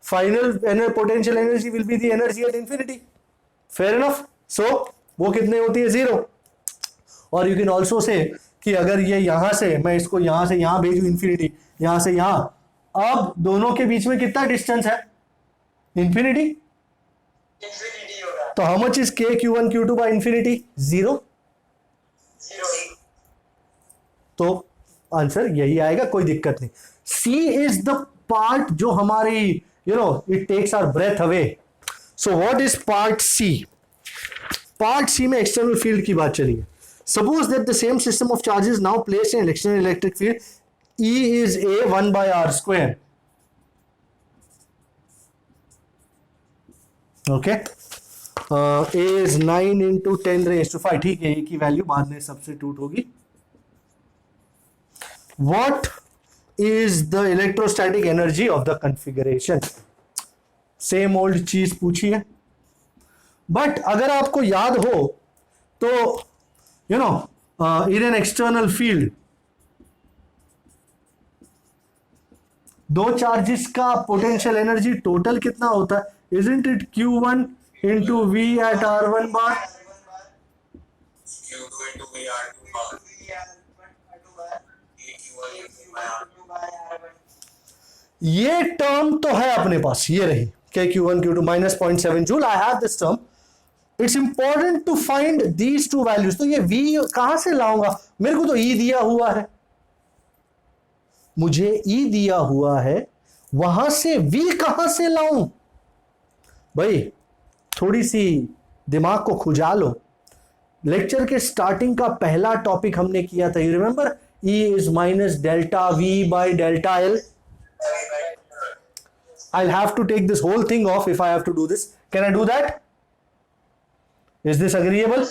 A: final potential energy will be the energy at infinity. Fair enough. So वो कितने होती है? 0. और यू कैन ऑल्सो से कि अगर ये यहां से, मैं इसको यहां से यहां भेजू इंफिनिटी, यहां से यहां, अब दोनों के बीच में कितना डिस्टेंस है? इंफिनिटी.
B: Infinity होगा.
A: तो how much is k q1 q2 by infinity? 0.
B: 0.
A: तो आंसर यही आएगा, कोई दिक्कत नहीं. C इज द पार्ट जो हमारी it takes our breath away. So what is part C? Part C में एक्सटर्नल फील्ड की बात चली है. Suppose that the same system of charges now placed in external electric field E is A 1 by R square. Okay. A is 9 into 10 raised to 5. ठीक है, A की value बाद में सब्स्टिट्यूट होगी. What is the electrostatic energy of the configuration? Same old चीज पूछी है। But अगर आपको याद हो तो you know in an external field दो चार्जेस का पोटेंशियल एनर्जी टोटल कितना होता है? Isn't it Q1 into V at R1 bar?
B: Q2 into VR2 bar. AQ1 by R2.
A: ये टर्म तो है अपने पास, ये रही KQ1 Q2 minus 0.7 joule. I have this term. It's important to find these two values. तो ये V कहां से लाऊंगा? मेरे को तो E दिया हुआ है, मुझे E दिया हुआ है, वहां से V कहां से लाऊं? भाई थोड़ी सी दिमाग को खुजा लो। लेक्चर के स्टार्टिंग का पहला टॉपिक हमने किया था, you remember? E is minus delta V by delta L। I'll have to take this whole thing off if I have to do this. Can I do that? Is this agreeable?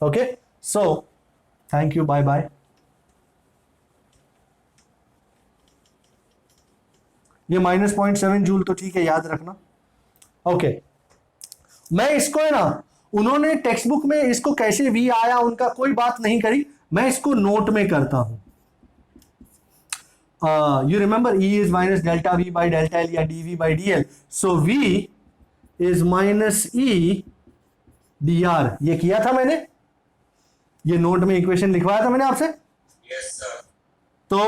A: Okay. So, thank you. Bye bye. ये minus 0.7 joule तो ठीक है, याद रखना। Okay मैं इसको है ना, उन्होंने टेक्स्ट बुक में इसको कैसे V आया उनका कोई बात नहीं करी, मैं इसको नोट में करता हूं। You remember E is minus delta V by delta L या dV by dL. So V is minus E dr। ये किया था मैंने, ये नोट में इक्वेशन लिखवाया था मैंने आपसे।
B: Yes sir.
A: तो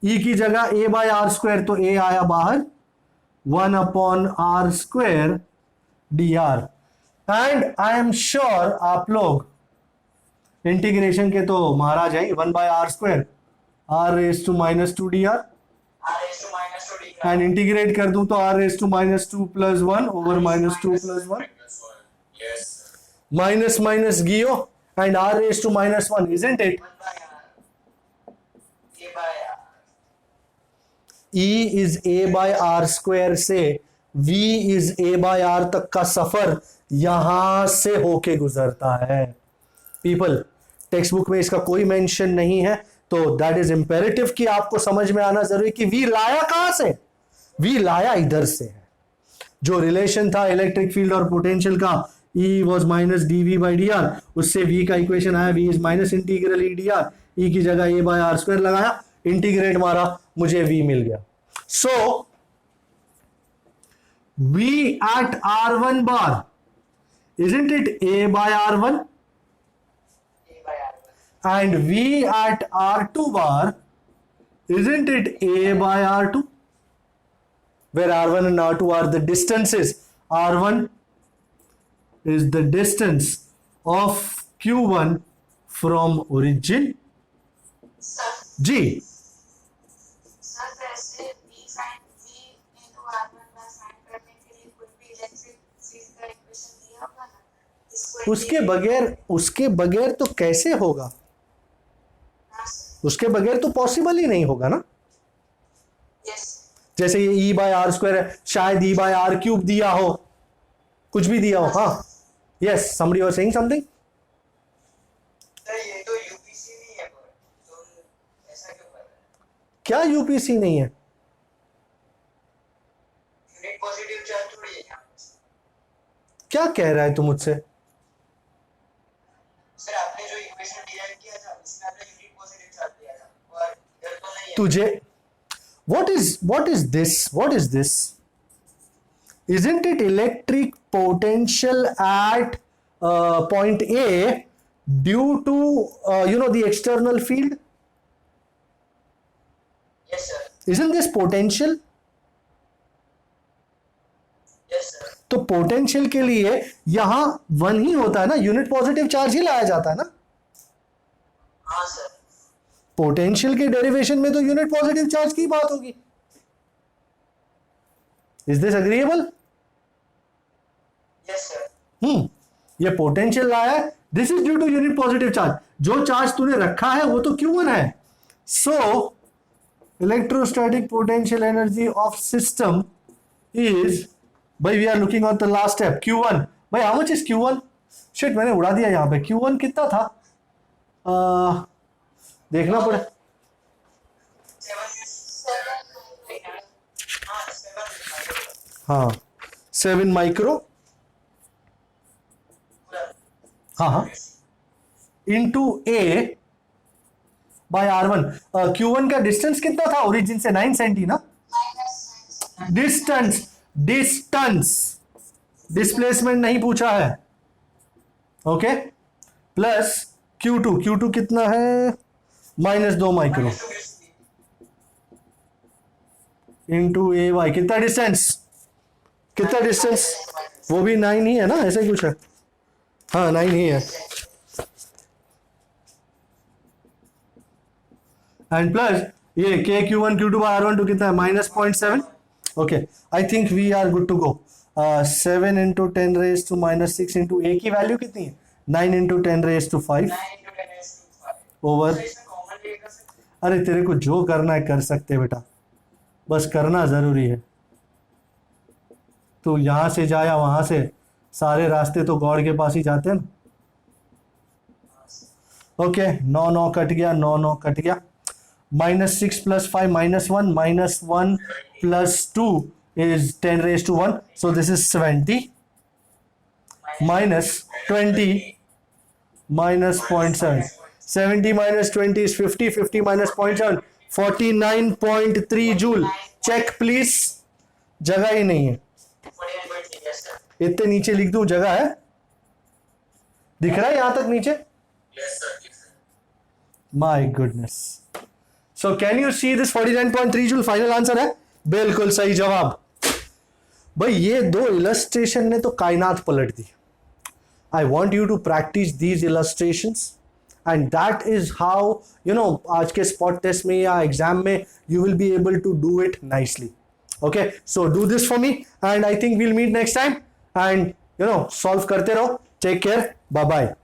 A: E की जगह A बाय आर स्क्वायर, तो A आया बाहर 1 upon R square dr। And I am sure आप लोग इंटीग्रेशन के तो महाराज हैं। 1 by are square r raise to minus 2 dr,
B: R raised to minus 2 dr.
A: And integrate कर दूं तो r raise to minus 2 plus 1 over minus 2 plus 1,
B: Minus 1. Yes sir.
A: Minus minus गियो and r raise to minus 1, isn't it?
B: 1 by R. A by R.
A: E is a by are square से V is a by R तक का सफर यहां से होके गुजरता है। People text book में इसका कोई मेंशन नहीं है, तो दैट इज इंपेरेटिव कि आपको समझ में आना जरूरी कि V लाया कहां से? V लाया इधर से है। जो रिलेशन था इलेक्ट्रिक फील्ड और पोटेंशियल का, E was minus dV by dr, उससे V का इक्वेशन आया V is minus integral E dr। E की जगह a बाय आर स्क्वायर लगाया, इंटीग्रेट मारा, मुझे V मिल गया। So V at R1 bar, isn't it a by R1?
B: A by R.
A: And V at R2 bar, isn't it A by R2? Where R1 and R2 are the distances. R1 is the distance of Q1 from origin
C: Sir,
A: G.
C: sir, वैसे V sin V into R1 का sign करने के लिए कोई भी electric field का equation दिया होगा ना? इसको
A: उसके बगैर तो कैसे होगा?
C: हाँ सर।
A: उसके बगैर तो पॉसिबल ही नहीं होगा ना।
C: यस
A: जैसे ये E बाय आर स्क्वायर है, शायद E बाय आर क्यूब दिया हो, कुछ भी दिया हो। हाँ, yes, somebody was saying something.
B: Sir ये तो यूपीसी नहीं है पर तुम ऐसा क्यों कर रहे हो?
A: क्या यूपीसी नहीं है?
B: यूनिट पॉजिटिव चार्ज थोड़ी है यहाँ पे।
A: क्या कह रहा है तू मुझसे?
B: सर आपने जो इक्वेशन डिराइव किया था उसमें आपने यूनिट पॉजिटिव चार्ज दिया था और इधर तो नहीं है।
A: तुझे what is this? Isn't it electric potential at point A due to the external field?
B: Yes sir.
A: Isn't this potential?
B: Yes sir.
A: तो पोटेंशियल के लिए यहां 1 ही होता है ना, यूनिट पॉजिटिव चार्ज ही लाया जाता है ना।
B: हाँ सर।
A: पोटेंशियल के डेरिवेशन में तो यूनिट पॉजिटिव चार्ज की बात होगी। Is this agreeable?
B: Yes sir.
A: ये पोटेंशियल लाया है, this is due to unit positive charge. जो चार्ज तूने रखा है वो तो Q1 है। So electrostatic potential energy of system is, भाई we are looking on the last step, Q1। भाई how much is Q1? Shit, मैंने उड़ा दिया यहां पे। Q1 कितना था? देखना पड़े।
B: 7 हाँ 7
A: हाँ 7 माइक्रो, हाँ इंटू ए बाय R1। Q1 का डिस्टेंस कितना था ओरिजिन से? 9 सेंटी ना। डिस्टेंस डिस्प्लेसमेंट नहीं पूछा है। ओके प्लस Q2 कितना है? -2 माइक्रो इंटू ए वाई। कितना डिस्टेंस? वो भी 9 ही है ना, ऐसे कुछ है। हाँ 9 ही है। एंड प्लस ये के Q1 Q2 बाय R1 कितना है? -0.7। Okay I think we are good to go. 7 into 10 raise to -6 into a की वैल्यू कितनी है? 9 इंटू 10 रेज टू 5 ओवर। अरे तेरे को जो करना है कर सकते बेटा, बस करना जरूरी है। तो यहां से जाया वहां से, सारे रास्ते तो गॉड के पास ही जाते हैं ना। ओके 9 कट गया, 9 कट गया। -6 + 5 -1 -1 + 2 is 10 raised to 1, so this is 70 -20 -0.7. 70 - 20 is 50, 50 - 0.7 49.3 joule. Check please. जगह ही नहीं है, इतने नीचे लिख दूं, जगह है? दिख रहा है यहां तक नीचे? My goodness. So can you see this 49.3 joule final answer है? बिल्कुल सही जवाब। भाई ये दो इलस्ट्रेशन ने तो कायनात पलट दी। I want you to practice these illustrations and that is how you know आज के स्पॉट टेस्ट में या एग्जाम में you will be able to do it nicely. Okay so do this for me and I think we'll meet next time and you know solve करते रहो। Take care, bye bye.